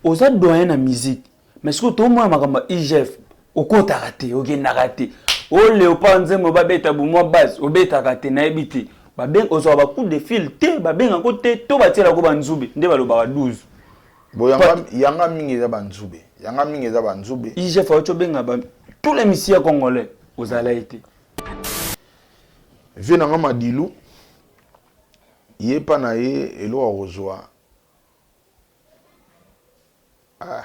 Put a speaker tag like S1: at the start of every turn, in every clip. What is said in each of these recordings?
S1: oza doyen na musique mais ce que tout moi makamba IGF okota raté okenda raté o Léopard Nzembo babeta bumwa base obeta raté na ebité babeng ozo ba coup de fil te babenga ko te to batiela ko banzube nde baloba 12
S2: bo yanga mingi za banzube yanga mingi za banzube
S1: IGF ocho benga ba tous les musiciens congolais ozala été
S2: vie nanga Madilu yé pa na ye elo rozwa ah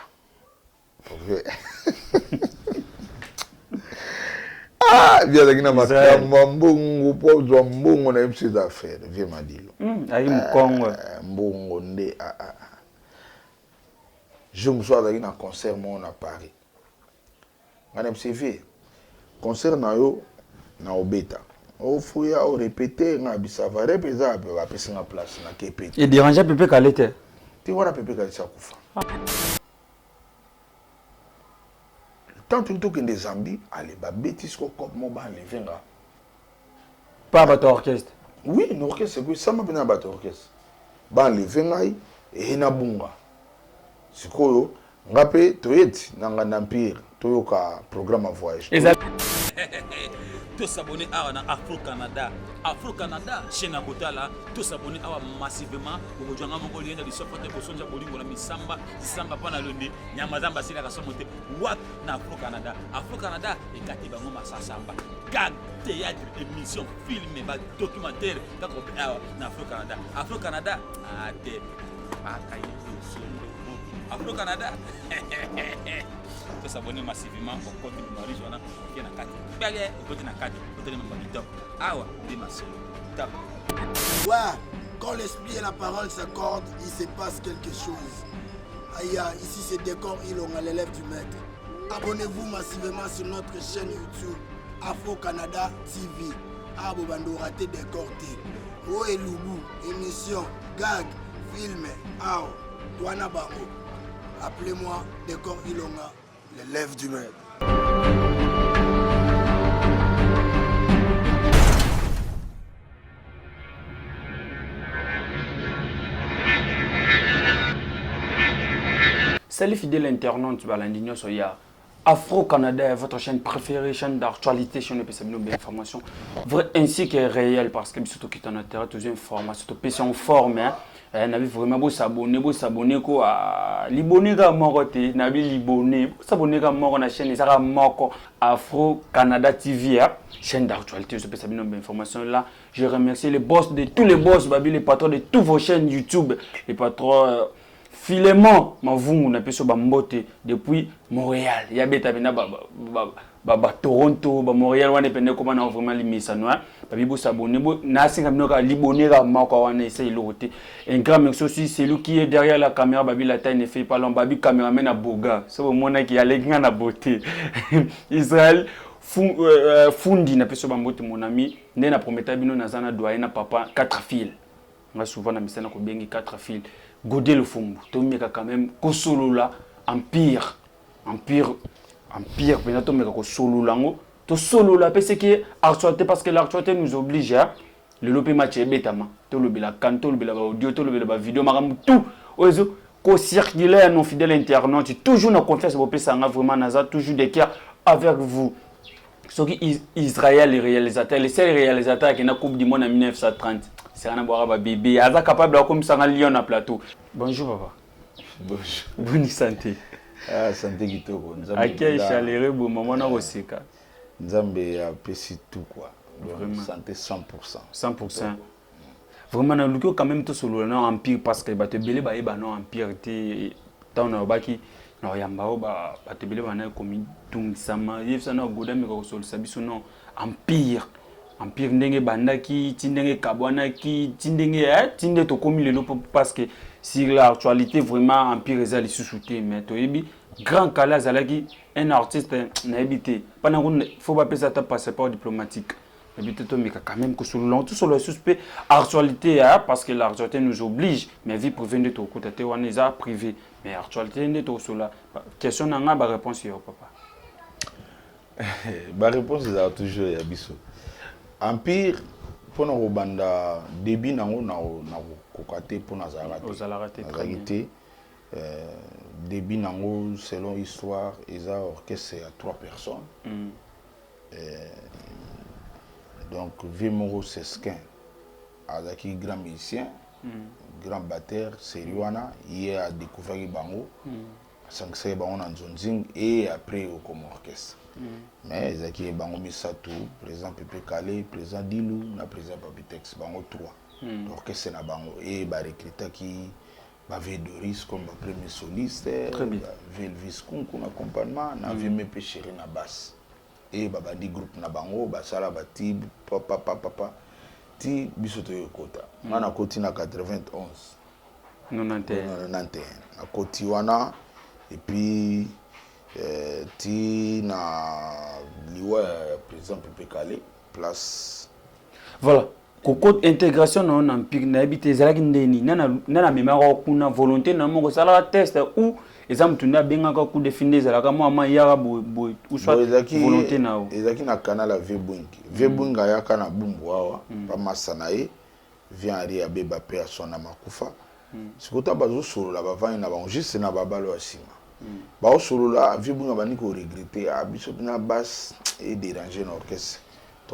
S2: ah bien avec na makamba mbongo pozwa mbongo na MC d'affaires vie Madilu
S1: ayi mkongo
S2: mbongo nde je me suis avec un concert mon à Paris ngana MCV concert na yo na obeta o fuya o répéter na bisava repeza ba pesa na place na kepeti
S1: et déranger Pepe Kalete
S2: ti wana Pepe Kalete kufa tant tout que des zambis allez ba bêtise ko comme mo ba levenga
S1: pas bato orchestre
S2: oui no orchestre c'est ça m'a bien bato orchestre ba levenga et na bunga sikoyo ngape toyeti nanga nampire toyoka programme voyage
S3: tous s'abonner à Afro Canada. Afro Canada, chaîne à Botala, tous s'abonner à massivement. Pour que vous ayez des supporters pour sonja bolingo na misamba, samba pana lundi, nyamazamba sila kasomote. What na Afro Canada? Afro Canada et katiba ngoma samba. Gag, théâtre, émission, film, documentaire, kako na Afro Canada. Afro Canada, ate akayi Afro Canada. Tous s'abonner massivement au compte de Marie-Joana qui est na kati. Belle au côté na kati, côté de Mambali top. Awa, des massons. Top.
S4: Ouais, quand l'esprit et la parole s'accordent, il se passe quelque chose. Aïe, ici c'est décor, il on a l'élève du maître. Abonnez-vous massivement sur notre chaîne YouTube Afro Canada TV. Abo bando raté décor T. Oh et Loubou, émission, gag, film, ao, Douana Bango. Appelez-moi Décor Ilonga, l'élève du maître.
S1: Salut fidèle internaute, Balandinho Soya. Afro Canada est votre chaîne préférée, chaîne d'actualité, chaîne de PCB, d'information, vrai ainsi que réel parce que surtout qui t'en intéresse, toutes les informations, toutes les en forme, hein. Nabi vraiment beau s'abonner quoi à libonner comme moroté, nabi libonner, s'abonner comme moro na chaîne, ça comme moko Afro Canada TV, hein. Chaîne d'actualité, je peux savoir d'informations là. Je remercie les boss de tous les boss, babi les patrons de toutes vos chaînes YouTube, les patrons. Filement, ma vungu na peso ba mbote depuis Montréal. Ya beta bena Toronto, ba Montréal wane pende comment na vraiment limisa no. Ba bibo s'abonner bo na singa mnoka libonner ka mako wana essayer loté. Un grand merci aussi celui qui est derrière la caméra babi la taille ne fait pas long babi caméraman à Boga. C'est mona qui a l'église na beauté. Israël fundi na peso ba mbote mon ami. Né na prometa bino na zana doyen na papa 4 fils. On a souvent na misana ko bengi 4 fils. Godé le fumbu, tomeka quand même kosolula empire, peut-être tomeka kosolulango, to solula parce que actualité parce que l'actualité nous oblige à le loper match betama, to le bela canto, le bela audio, to le bela vidéo, maram tout, ozo ko circuler non fidèle internaute, toujours na confiance pour pesanga vraiment naza toujours des cœurs avec vous. Ce qui Israël les réalisateurs, les seuls réalisateurs qui na coupe du monde en 1930. C'est un boire bébé. Aza capable de comme ça en Lyon à plateau. Bonjour papa.
S2: Bonjour.
S1: Bonne santé.
S2: Ah santé kitoko.
S1: Akay chaleureux bon maman na osika.
S2: Nzambe a pesi tout quoi.
S1: Vraiment.
S2: Santé 100%.
S1: 100%. Vraiment na luko quand même to solo na empire parce que ba te belé ba eba na empire te tant na baki na yamba ba te belé ba na komi tung sama yefsa na goda me ko solo sabiso no empire. Empire ndenge bandaki tindenge kabwanaki tindenge tinde to komi lelo parce que si l'actualité vraiment empire ezali sous-souté mais to yebi grand kala zalaki un artiste na habité pendant qu'on faut pas passer ta passeport diplomatique habité to meka quand même que sur le tout sur le suspect actualité parce que l'actualité nous oblige mais vie privée de to côté on est privé mais actualité de to sur la question na ba réponse yo papa
S2: ba réponse est toujours ya biso empire pour nous banda début nango na kokate pour na zalate début nango selon histoire ils ont orchestre à 3 personnes. Donc Vimoro Sesquin azaki grand musicien, grand batteur, Seriwana, il a découvert Bango, Sanksé Bango Nanzonzing et après au comme orchestre. Mais Zaki Bango Misato, président Pepe Kale, président Dilou, na président Papitex, Bango 3. L'orchestre na Bango et ba recruta qui Bavé Doris comme premier soliste, Velvis Kunku na accompagnement, na Vime Péchéri na basse. Et babandi groupe na Bango, basala bati papa ti bisoto yokota. Mana koti na 91. 91. Na koti wana et puis ti na liwa président Pepe Kale place.
S1: Voilà. Koko intégration non empire na habité zalaki ndeni nana memako kuna volonté na moko sala test ou exemple tunda benga ko ku définir zalaka moi yaka boy ou soit volonté na o
S2: ezaki na canal à Vebunga yaka na bumbu awa pa masanae vient ari ya beba pe a sona makufa sikota bazo solo la bavani na bango juste na babalo asima ba solo la Vebunga bani ko regretter abiso na basse et déranger l'orchestre.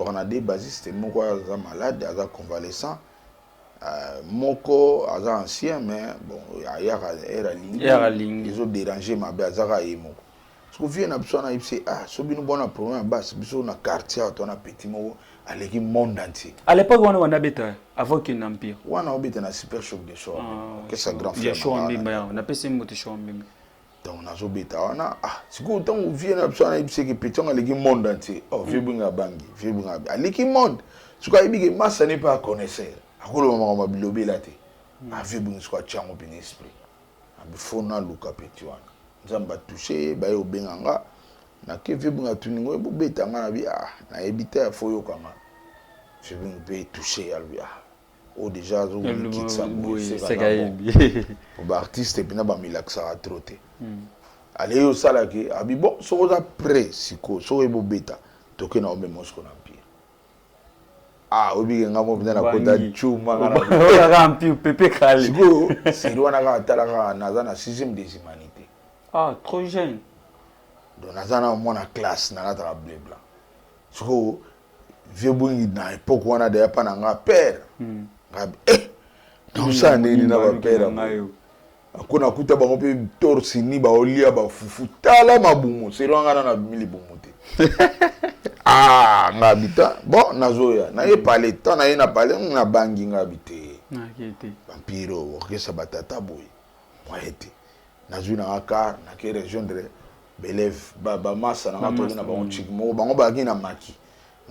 S2: On a des basistes, Moko est malade, il est convalescent. Moko est ancien, mais bon, il y a ils ont dérangé ma bazara et Moko. Ce que vient à besoin de dire, ah, si nous avons un problème basse, besoin d'un quartier, on a un petit mot, avec le monde entier.
S1: À l'époque, on a habité avant qu'il y ait un empire.
S2: On a habité dans Super Choc de Choc. Qu'est-ce que grand frère?
S1: On a passé un mot de Choc.
S2: Donc on a zobeta wana si ko tant on vient na ibise ke peton aleki monde entier oh Vebunga bangi Vebunga aleki monde si ko ibike massa n'est pas connaisseur akolo mama bilobe late Vebunga so chango bin esprit abi fona luka peti wana nzamba toucher ba yo benganga na ke Vebunga tuningo ebobeta ngana bi na ebita foyo kanga Vebunga be toucher albi o déjà zo kitsa c'est gaïbi pour artiste puis na ba milaxa trotter. Allez au salaki abi bon so oza prêt siko so ebo beta toke na omemo sko na empire obi ngamo bina na kota chuma
S1: ngana empire Pepe Kale
S2: siko Seriwana ka talaka naza na 6e des humanités
S1: trop jeune
S2: donc naza na mona classe na la bleu blanc siko Vebungi na époque wana de pa na nga père ngabi donc ça nini na ba père akona kuta bango pe torsi ni ba olia ba fufu tala mabumu serwanga na mili bumute ngabita bon nazoya na ye parler tant na ye na parler na bangi ngabite
S1: na kete
S2: vampiro okesa batata boy moyete nazu na akar na ke rejoindre belève ba massa na to na bango chikmo bango ba ki na maki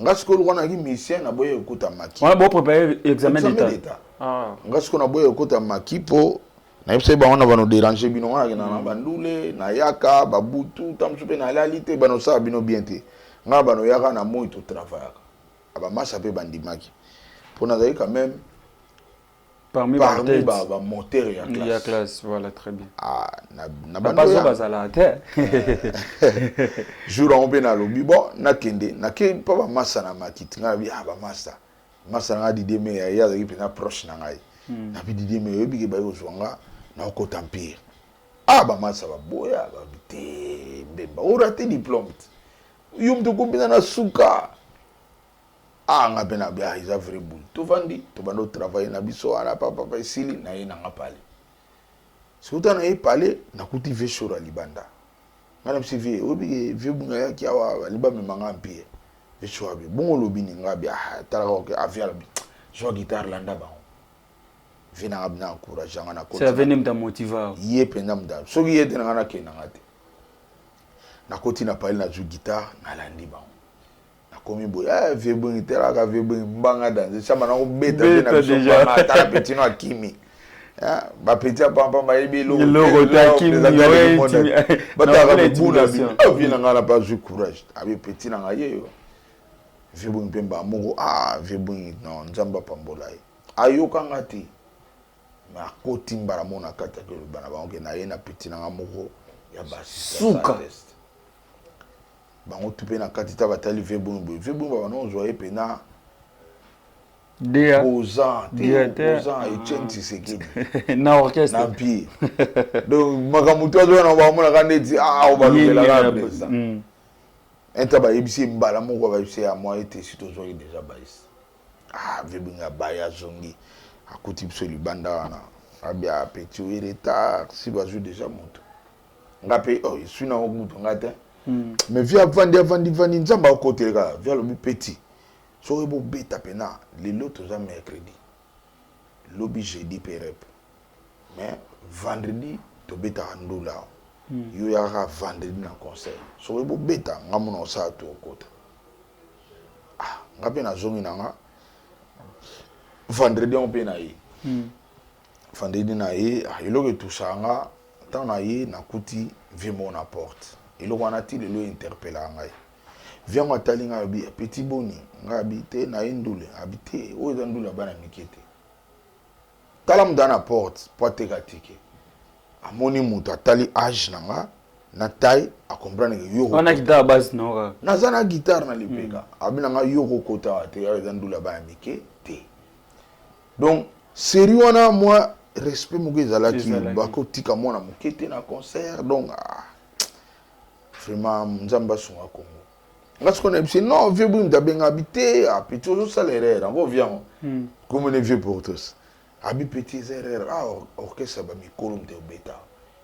S2: ngasko ko na ki mission na boye okuta maki
S1: on va préparer examen d'état
S2: ngasko na boye okuta maki po na yebisa bango na bano déranger bino wana na bandule na yaka babutu tamsupe na lalité bano sa bino bien te nga bano yaka na moi to travailler aba massa pe bandimaki pour na quand même
S1: parmi
S2: ba moteur
S1: ya classe voilà très bien
S2: na
S1: ba zo bazala te
S2: jour on pe na lobi bon na kende na ke pa ba massa na makiti nga bi ba massa nga di deme ya ki pe na proche na ngai na bi di deme yo bi ke ba yo zwanga na ko empire ba massa ba boya ba bite mbemba ora te diplôme yum to kombina na suka nga bena bia is a very bull to vandi to bando travailler na biso ana papa isili na ye na ngapale suta na ye pale na kuti veshora libanda ngana msivi obi Vebunga ya kiawa liba memanga empire veshora bi bongo lobini ngabi tala ko avial bi jo guitare landa ba vina ngabina encourage ngana ko
S1: c'est venir me motiver
S2: ye penda mda soki ye tena ngana ke ngate na koti na pale na ju guitare na landi ba komi boya Vebunga tela ka Vebunga mbanga danse chama na obeta na déjà na tala petit no akimi ba petit papa ba yebi
S1: logo ta kimi
S2: bata ka buna bi vina ngana pas du courage abi petit na ngaye Vebunga pemba moko Vebunga non nzamba pambola ayoka ngati ma koti mbara mona kata ke bana ba onke na ye na petit na ngamoko ya basi
S1: suka
S2: bango tupe na katita batali Vebunga bana ozwa ye pena Posant, Etienne Tshisekedi.
S1: Na orchestre.
S2: Na pied. Donc makamuto zo na ba mona kaneti on va lever la président. Entaba ibisi mbala moko ba ibisi ya moi était surtout zo déjà baïs. Vebinga baya zongi. Akuti biso libanda wana. Abia petit retard si bazu déjà moto. Ngape je suis na moto ngata. Mais via vandi nzamba côté là, via le petit. So ebo beta pena les lots aux mercredi. Lobby jeudi perep. Mais vendredi to beta andula. Yo yara vendredi na concert. So ebo beta ngamono sa to côté. Ngape na zongi nanga. Vendredi on pe na yi. Vendredi na yi, ilo ke tout ça nga tant na yi na kuti vimo na porte. Ilo wana ti le lo interpella ngai. Viens moi talinga bi petit boni nga habité na indule habité o ndule bana mikete. Talam dans la porte pour te gatike. Amoni muta tali âge nanga na taille à comprendre que yo.
S1: On a guitare basse non.
S2: Na zana guitare na lipeka. Abina nga yo kota te ya ndule bana mikete. Donc sérieux wana moi respect mo gezala ki bako tika mona mukete na concert donc vraiment nzamba sunga Congo. Parce qu'on a non, vieux boum d'abeng habité, à petit toujours salaire, on vient comme on est vieux pour tous. Abi petit erreur, orchestre ba mi kolum te beta.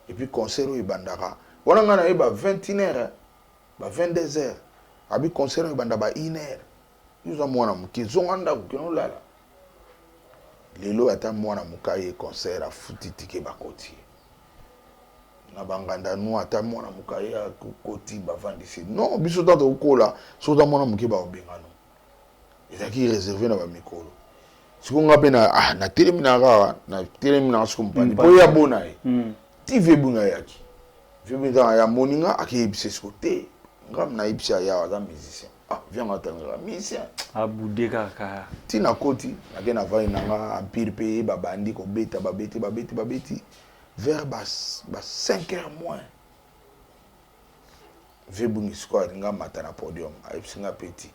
S2: Et puis concert au bandara. Wana ngana e ba 21h, ba 22h. Abi concert au bandaba 1h. Yuza mwana muki zonganda kukino lala. Lelo ata mwana mukaye concert a futi tike ba koti. Na banganda no ata mwana mukaye koti bavandisi non biso tata ukola so ta mwana muke ba obengano ezaki réservé na ba mikolo sikonga pe na termina rawa na termina sikompani po ya bona ti vebunga yaki vebunga ya moninga akibise skote ngam na ibisa ya wa musicien viens atanga musicien
S1: abude kaka
S2: ti na koti akena vai nanga empire pe babandi ko beta babeti vers 5h moins. Vebungi squad nga mata na podium, aipsinga petit.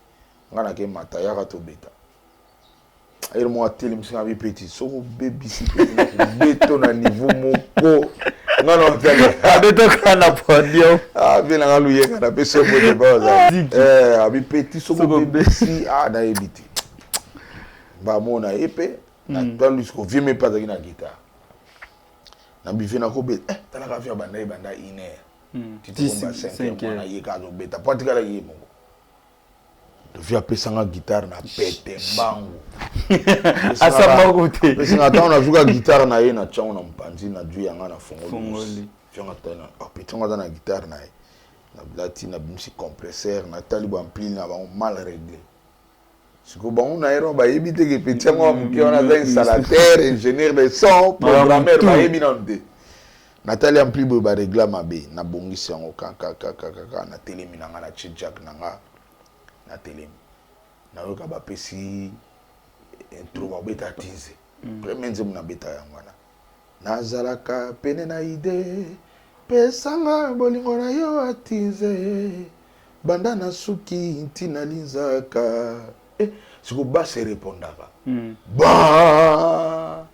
S2: Nga na ke mata yaka to beta. Air mo ateli msinga bi petit, soko baby si petit beto na niveau moko. Nga no ateli.
S1: Beto kana podium.
S2: Bien nga luye kana pe so de base. Abi petit soko baby si na ebiti. Ba mona épée, na tolu sko vime pas na guitare. Na bifina ko bet talaka fia banda banda ine titi komba 5 na yeka zo beta patika la yemo to fia pesanga guitare na pete mbangu
S1: asa magote
S2: pesanga ta na zuka guitare na ye na chao na mpanzi na juu yanga na fongoli fia tana petonga na guitare na ye na blati na bimsi compresseur na talibo ampli na ba mal réglé siko ba on a ero ba yebite ke petonga mke on a un installateur ingénieur de son programmeur ba yebinande Nathalie ampli bo ba régla mabe na bongisi yango kaka na telemi nanga na chijak nanga na telemi na yoka ba pesi intro ba beta tize premier nzemu na beta yangwana nazalaka pene na ide pesanga bolingo na yo atize banda na suki ntina linzaka siko ba se répondaka ba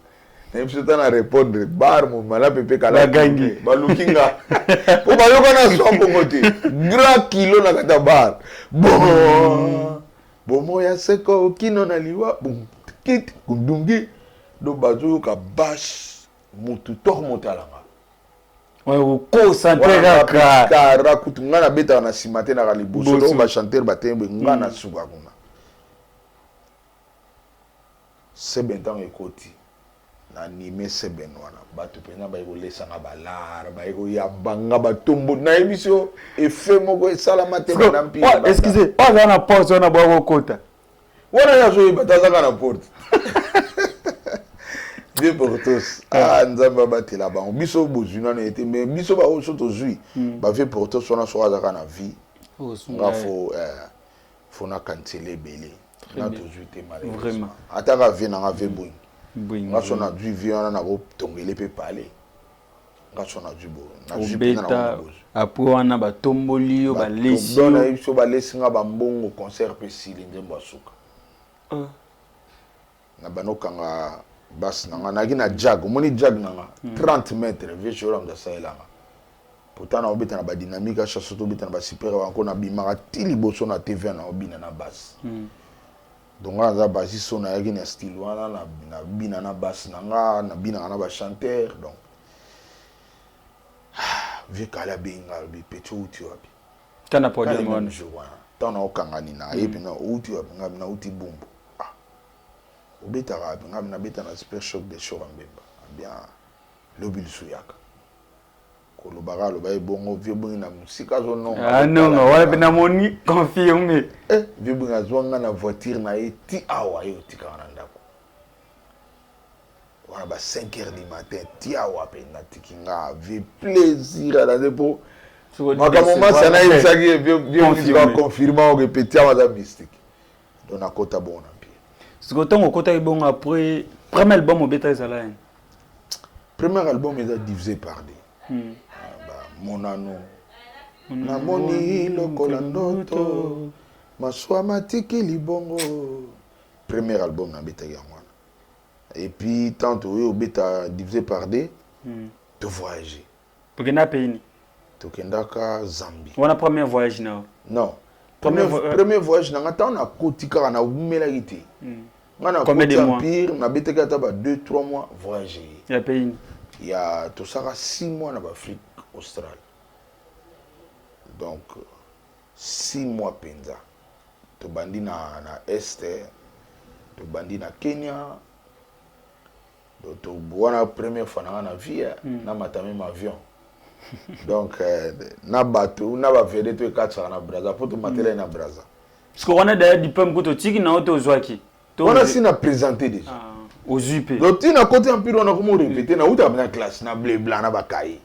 S2: nem se tana répondre bar mo mala pepe kala
S1: gangi
S2: balukinga ko ba yoko na sombo ngote grand kilo na kata bar bo moya seko kino na liwa bum kit kundungi do bazo ka bash mutu tor motalanga
S1: ouais ko santera ka
S2: rakutunga na beta na simate na kalibuso do ba chanter batembe ngana suka kuna sebentan ekoti na animé sebenwana bato pena ba ikolesa nga balara ba ikoya banga batombo na emission effet moko esala te na mpira
S1: excusez pas na porte on a boire kota
S2: wana ya zo batazaka na porte bien pour tous nzamba batela ba biso bozuna na été mais biso ba oso to zui ba fait pour tous on a so azaka na vie nga faut na canceler belé na to zui te malheureusement ataka vie na nga ve boy nga sona du viana na go tongele pe parler nga sona du bo na
S1: beta après wana ba tomboli yo ba lesi
S2: dona iso ba lesi nga ba mbongo concert pe sili ndembo asuka na banokanga basse nanga naki na jag omoni jag nanga 30 mètres vie show la saelanga pourtant na obeta na ba dynamique a chasse to beta na ba super encore na bimaka ti liboso na TV na obina na basse donc on a basé son yaki na style wana na bina na basse nanga na bina na ba chanteur donc vie kala benga bi pecho uti wapi
S1: kana podium wana
S2: tana okangani na yepi na uti wapi ngabi na uti bumbu obeta wapi ngabi na beta na super choc de show mbemba bien lobil suyaka ko lo baga lo bay bongo vie bongi na musika zo non
S1: non wala bina moni confirmé
S2: vie bonga zwanga na voiture na ti awa yo tikana ndako wana ba 5h du matin ti awa pe na tikinga vie plaisir à la dépôt makamoma sana yebisaki bien confirmé ou répéter à mystique donc na kota bona pi
S1: sikotongo kota bon après premier album obeta ezala hein
S2: premier album est divisé par deux mon ano na moni lokola ndoto maswa matiki libongo premier album na beta ya mwana et puis tantôt au beta divisé par deux de voyager
S1: pour que na pays
S2: to kendaka Zambie
S1: wana premier voyage na
S2: non premier voyage na ngata na kotika na umela kiti ngana côté empire na beta kata ba 2-3 mois voyager
S1: ya pays
S2: il y a tout ça 6 mois en Afrique australe donc 6 mois penza to bandi na este to bandi na Kenya to buana première fois na vie na matame avion donc na bateau na ba vede to katsa na Brazza pour to matela na Brazza
S1: parce qu'on a d'ailleurs du pem ko to tiki na auto zwaki
S2: on a si na présenté déjà
S1: aux UP
S2: donc tu na côté empire on a comme répéter na uta na classe na bleu blanc na bakai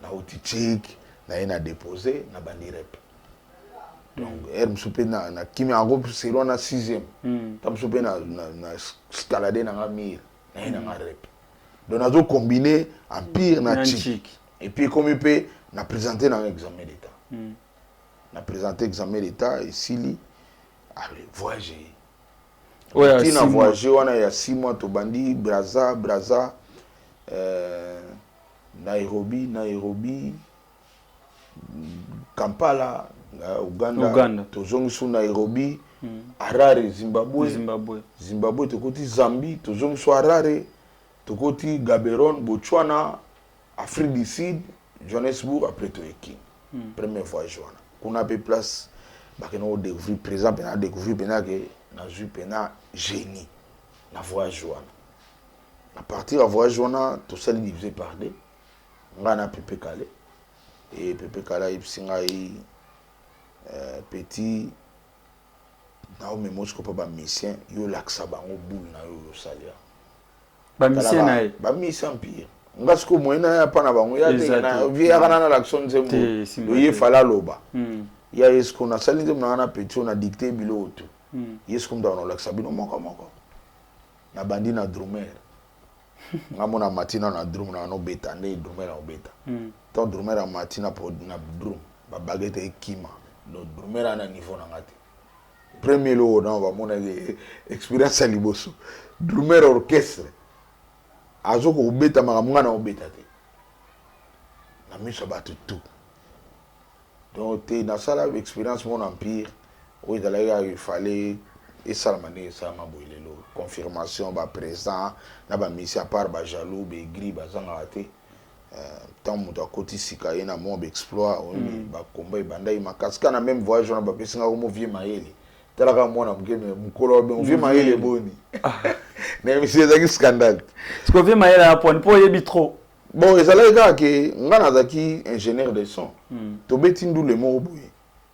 S2: na uti check na ina déposer na bandi rep donc elle soupe na kimi en groupe c'est on a 6e tam soupe na escalader na mir na ina na rep donc nazo combiner empire na check et puis comme il peut na présenter dans examen d'état na présenter examen d'état et sili allez voyager ouais tu na voyager on a 6 mois to bandi Brazza Nairobi Kampala Uganda tozongisu Nairobi Harare Zimbabwe tokoti Zambie tozongisu Harare tokoti Gaborone Botswana Afrique du Sud Johannesburg après Toyeki première fois joana kuna pe place bakeno découvrir présent pena découvrir pena que na ju pena génie na voyage joana à partir de voyage joana tout ça divisé par deux ngana Pepe Kale et Pepe Kale ipsinga petit na o memos ko pa ba mission yo laksa bango boule na yo salia
S1: ba mission na
S2: ba mission pire ngasko moyena ya pana bango ya te na via kana na l'action nzembo yo ye fala loba ya esko na sali nzembo na petit na dicter bilo auto yesko mda na laksa bino moko na bandi na drummer ngamona matina na drum na no beta ne drummer na obeta ton drummer na matina po na drum ba baguette ekima no drummer na niveau na ngati premier lo na ba mona experience liboso drummer orchestre azoko obeta makamwa na obeta te na miso batu tout donc te na sala expérience mon empire où il fallait et ça ça m'a boilé confirmation ba présent na ba mission à part ba jaloux be gris ba zanga raté tant muta koti sika ina mo be exploit ba combat bandai makaska na même voyage na ba pesinga ko mo vie maele talaka mona mgeme mukolo be vie maele boni na mission za scandale
S1: ce que vie maele a point pour yebi trop
S2: bon ezala ka ke ngana zaki ingénieur de son to beti ndu le mo boye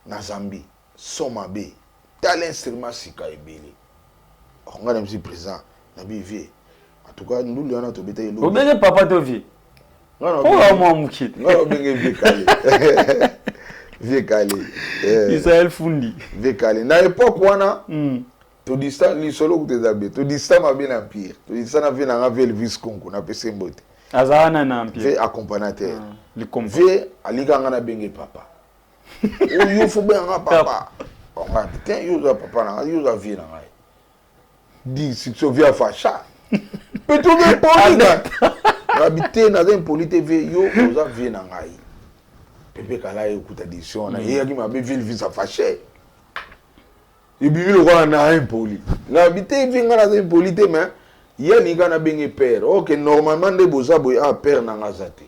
S2: na Zambie soma be tel instrument sika ebele on a monsieur présent na vie en tout cas nous lui on a to beta
S1: yelo obele papa to vie
S2: non
S1: moi mukit
S2: non benge vie kale vie kale
S1: Israël fundi
S2: vie kale na époque wana to dista li solo ku te zabe to dista ma bien empire to dista na vie na nga vie Elvis Konko na pese mbote
S1: azana na empire
S2: vie accompagnateur
S1: vie
S2: aliga nga na benge papa o yo fo be nga papa on a tiens yo za papa na yo za vie na ngai dit succès via facha. Peut trouver poli habité dans un poli TV yo oza vie na ngai. Pepe kala écoute addition na yaki mabe ville visa fâché. Et puis le roi na un poli. L'habité vient dans un poli te mais hier ni kana bengi père. OK normalement de boza boy a père na ngazate.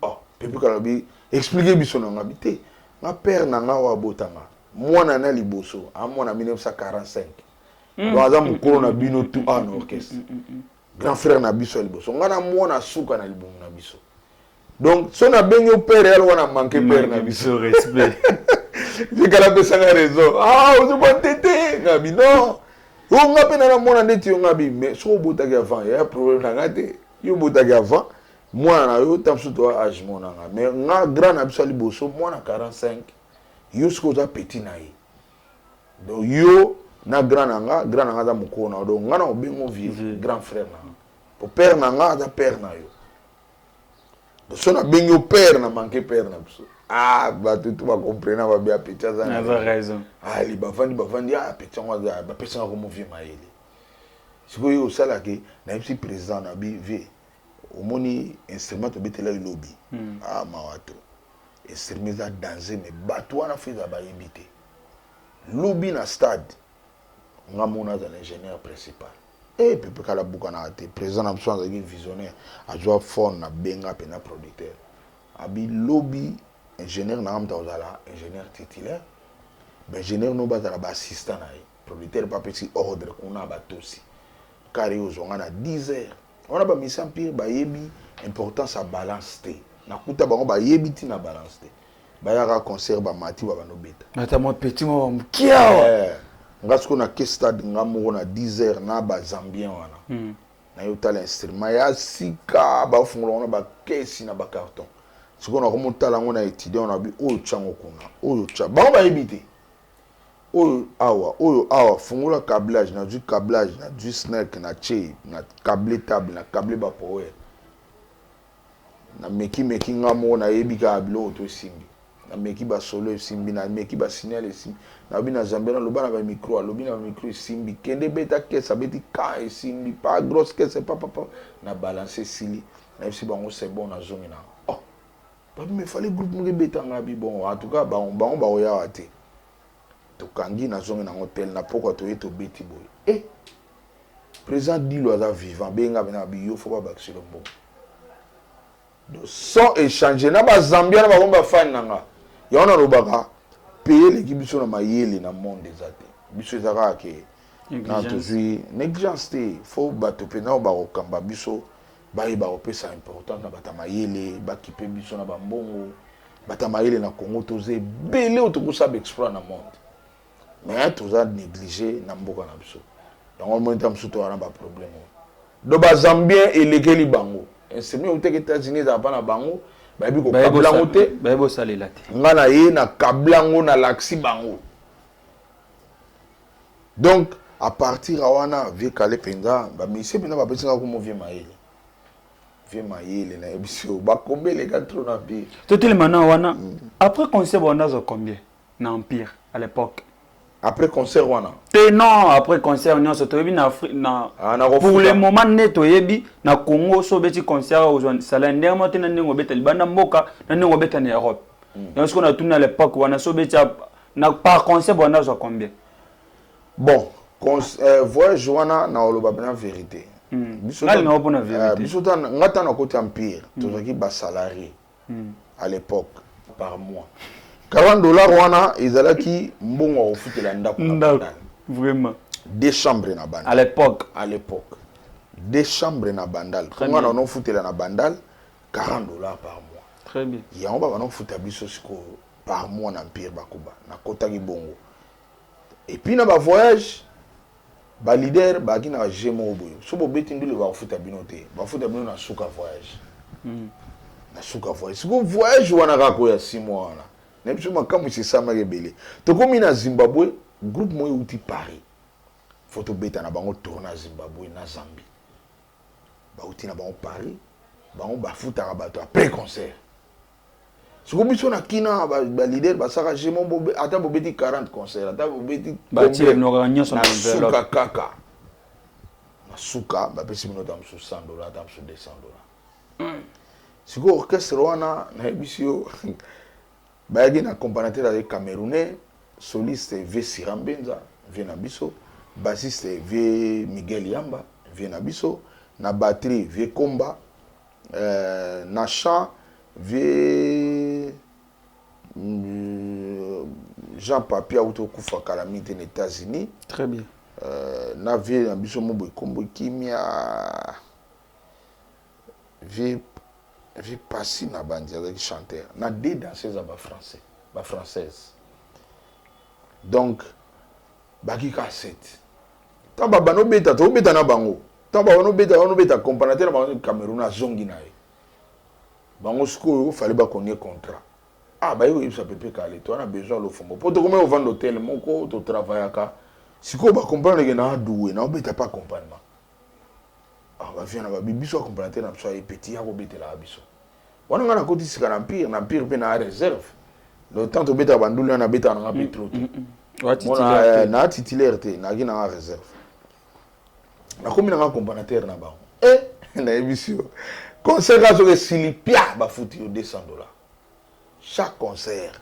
S2: Oh pepe kala bi expliquer biso na habité. Ma père na nga wa botanga. Mwana na liboso a mwana 1945. Donc aza mukolo na bino tout en orchestre. Grand frère na biso liboso. Ngana mwana suka na libomo na biso. Donc son a bengi père elle wana manquer père na biso
S1: respect.
S2: J'ai qu'à la personne a raison. Ah, vous êtes bon tété. Gabi non. On a peine à la mona ndeti on gabi mais so botaki avant, il y a un problème na ngate. Yo botaki avant. Moi na yo tam so toi âge mon nga. Mais nga grand na biso liboso, moi na 45. Yo sko za petit na yi. Donc yo na grand na nga za mukona. Donc nga na obengo vieux grand frère na. Pour père na nga za père na yo. Donc son a bengo père na manquer père na biso. Ah, bah tout va comprendre, va bien péter ça.
S1: Tu as raison.
S2: Ah, les bavandi, ah, péter moi, bah péter comme on vient maïli. C'est quoi au sala que, n'a pas président n'a vu, au moni instrument au bété là il lobby. Ah, mawato. Instrument ça danser mais bateau na fait ça ba yébité. Lobby na stade, on a mon l'ingénieur principal. Et puis pour la bouca na été président n'a besoin d'un visionnaire, a joué fort na benga pena producteur. Abi lobby ingénieur na amta ozala ingénieur titulaire ben ingénieur no bazala ba assistant na producteur pas petit ordre on a ba tosi car yo zonga na 10 heures on a ba mission pire ba yebi importance à balance té na kuta bango ba yebi ti na balance té ba ya concert ba mati ba no beta
S1: ata mo petit mo mkia
S2: ngasko na ke stade ngamo na 10 heures na ba zambien wana na yo tala instrument ya sika ba fungola on ba caisse na ba carton. Ce qu'on a remonté à la on a étudié, on a vu oh tchango kuna, oh tcha, bah on va éviter. Oh awa, fongola câblage, na du câblage, na du snack, na che, na câblé table, na câblé ba power. Na meki ngamo na ebika ablo auto simbi. Na meki ba solo simbi, na meki ba signal simbi. Na bi na zambena loba na ba micro, lobi na micro simbi. Kende beta caisse, abeti ka simbi, pas grosse caisse, papa na balancer sili. Na fsi bango c'est bon na zone na. Mais il fallait groupe mo betanga bi bon en tout cas ba oya wate to kangi na zonga na hôtel na poko to eto beti boy eh président Dilo aza vivant benga bena bi yo faut pas baxer le bon donc sans échanger na ba Zambia na ba bomba fan nanga ya ona lobaka payer l'équipe biso na mayele na monde des athées biso ezaka ke na toujours négligence faut bato pena ba okamba biso ba opesa important na batamayele ba kipe biso na bambongo batamayele na Congo toze belé autokosa exploit na monde mais toza négligé na mboka na biso donc on monte amsuto wana ba problème do ba Zambien elekeli bango instrument au États-Unis za pa na bango ba bi ko kablango te
S1: ba bo salela te
S2: ngana ye na kablango na laxi bango donc à partir wana vie kale penza ba mise pena ba pesinga ko mo vie maele vie maele na ebiso ba kombele ka trop na bi
S1: totel maintenant wana après concert on a combien na empire à l'époque
S2: après concert wana
S1: te non après concert on se toyebi na na pour le moment neto yebi na Congo so beti concert aux sala ndemo te na ndingo beta libanda mboka na ndingo beta na Europe donc ce qu'on a tourné à l'époque wana so beti na par concert on a combien
S2: bon voyage wana na oloba bena vérité biso tan ngata na côté empire tozaki ba salarié à l'époque par mois $40 wana ezalaki mbongo ofutela ndako
S1: vraiment
S2: 2 chambres na bandal
S1: à l'époque
S2: 2 chambres na bandal konga na ofutela na bandal $40 par mois
S1: très bien
S2: ya on ba na ofuta biso siko par mois na empire bakuba na kotaki bongo et puis na ba voyage ba leader ba ki na jemo boyo so bo beti ndule ba futa binote ba futa bino na suka voyage na suka voyage siko voyage wana ka ko ya 6 mois wana na biso makamu c'est ça marebele to komi na Zimbabwe groupe moyo uti Paris photo beta na bango tourna Zimbabwe na Zambie ba uti na bango Paris bango ba futa ka bato après concert siko biso na kina ba leader ba saka jemo bo ata bo beti 40 concert ata bo beti
S1: ba tire no ganyo so na
S2: enveloppe kaka suka bapesi bino ta msu $100 ta msu $200 siko orchestre wana na ebisio bayaki na accompagnateur avec camerounais soliste V Sirambenza vient na biso bassiste V Miguel Yamba vient na biso na batterie V Komba na chant V Jean Papia auto kufa calamité aux États-Unis.
S1: Très bien.
S2: Na vie na biso mo boy kombo kimia vie passi na bandi avec chanteur. Na deux danseuses à français, ba française. Donc baki ka 7. Tamba bano beta to beta na bango. Tamba bano beta comparateur ba Cameroun a zongi na ye. Bango sko fallait ba connait contrat. Ah bah oui ça peut pas aller. Toi on a besoin le fond. Pour te comment on vend l'hôtel moko to travailler ka. Siko ba comprendre que na doué na obeta pas accompagnement. Ah ba vient na ba biso comparateur na so petit ya ko betela biso. Wana ngana koti sika na empire pe na réserve. Le temps to beta bandulu na beta na pétrole. Na titulaire te na gina réserve. Na komi na comparateur na ba. Na émission. Concert à ce silipia ba foutu $200. Chaque concert.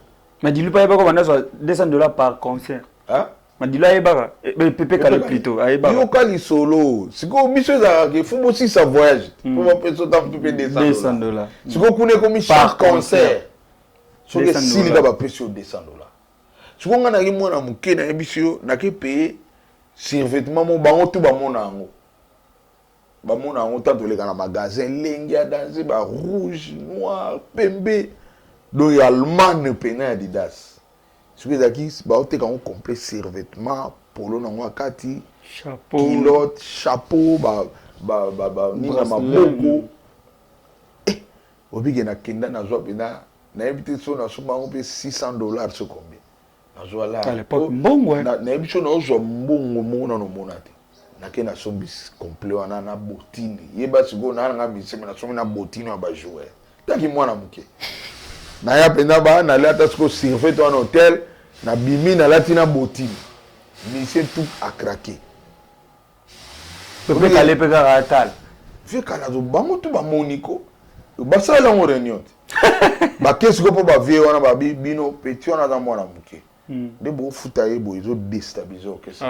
S1: Mais dis-lui pas comment on a $200 par concert.
S2: Hein?
S1: Mais dis-lui pas Pépé Calé plutôt.
S2: Yo kali solo. Siko biso za ke faut aussi ça voyage. Pour ma personne ta tout $200. Siko kune komi chaque concert. So que si ba pression $200. Siko ngana ki mwana muke na biso na ke payer survêtement mo bango tout ba mona ngo. Ba mona ngo tant le kana magasin lengi ya danser ba rouge, noir, pembe. Donc il y a allemand pena Adidas. Ce que zaki ba ote kan complet survêtement polo na ngwa kati
S1: chapeau
S2: kilote chapeau ba ni na maboko obige na kenda na zo pena na invité so na suma on pe $600 ce combien na zo la
S1: à l'époque mbongo
S2: na invité na zo mbongo mona no monate na ke na sombis complet wana na botine yeba sigo na nga bisema na somi na botine ba jouer taki mwana muke na ya penda ba na lata sko surfer toi en hôtel na bimi na latina botine monsieur tout a craqué
S1: Pépé Calé pe ka atal
S2: fait kala zo bango tout ba moniko ba ça la réunion ba qu'est-ce que pour ba vie wana ba bino petit on a dans mwana muke de bo futaye bo ils ont déstabilisé orchestre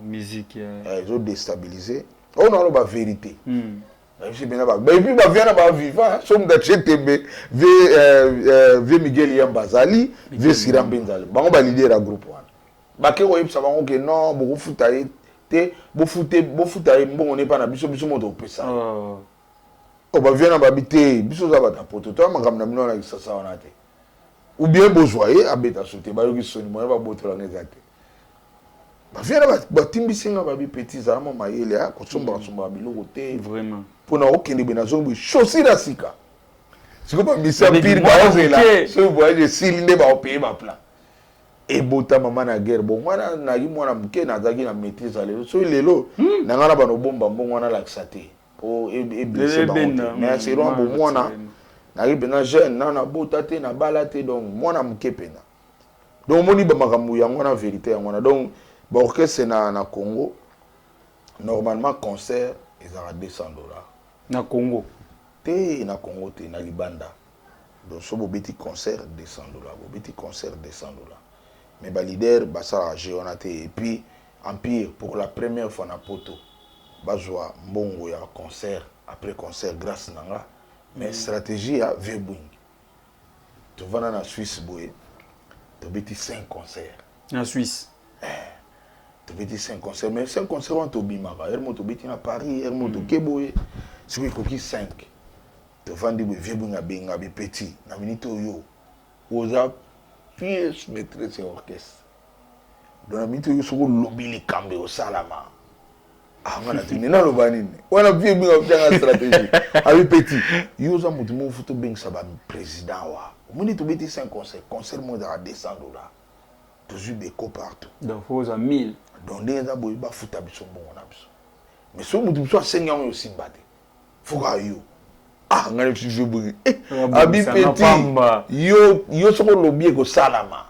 S1: musique
S2: ils ont déstabilisé on a la vérité je bien là et puis ba vient ba vivant somme de chetembe v Miguel Yambazali v Siram Benzali bango ba leader à groupe wana ba ke ko yebisa bango ke non bo futaye te bo futaye mbongo ne pa na biso moto pesa o ba vient ba bité biso za ba tapoto to makam na bino na kisasa wana te ou bien bozoyer abeta sauter ba yoki soni mo ba botola ngezate ba vient ba timbisinga ba bi petit za mo mayele a ko somba biloko te
S1: vraiment
S2: pour na okende bena zombi chaussure asika siko ba misa pire ba zela so voyage silinde ba payer ba plan et bota mama na guerre bon wana na yi mwana muke na zaki na maîtrise lelo so lelo na ngana ba no bomba mbongo wana la xate po e blessé ba mais c'est roi bon mwana na yi bena jeune na bota te na balate donc mwana muke pena donc moni ba makambu yango na vérité yango na donc ba orchestre na Congo normalement concert ils ont $200
S1: na Congo
S2: te na Congo te na Libanda donc so bo beti concert $200 bo beti concert $200 mais ba leader ba ça géonaté et puis empire pour la première fois na poto bazwa mbongo ya concert après concert grâce nanga mais stratégie à Vebwing tu vas na Suisse boy tu beti 5 concerts
S1: en Suisse
S2: tu beti 5 concerts mais 5 concerts on to bimaka hermo to beti na Paris hermo to keboye si ko ki 5 tu vandi be Vebwing a benga be petit na minute yo oza pièce maîtresse orchestre dans la minute yo soko lobili kambe au salama ah ngana tini na lobanini wana Vebwing a bien stratégie avec petit yo za mutu mo futo beng sa ba président wa moni to beti 5 concert mo da $200 toujours des co partout
S1: donc faut à 1000
S2: donc des za boy ba futa biso mbongo na biso mais so mutu biso asenga mo simbate fuka yo ah ngana tu Vebwing abi petit yo soko lobi ko salama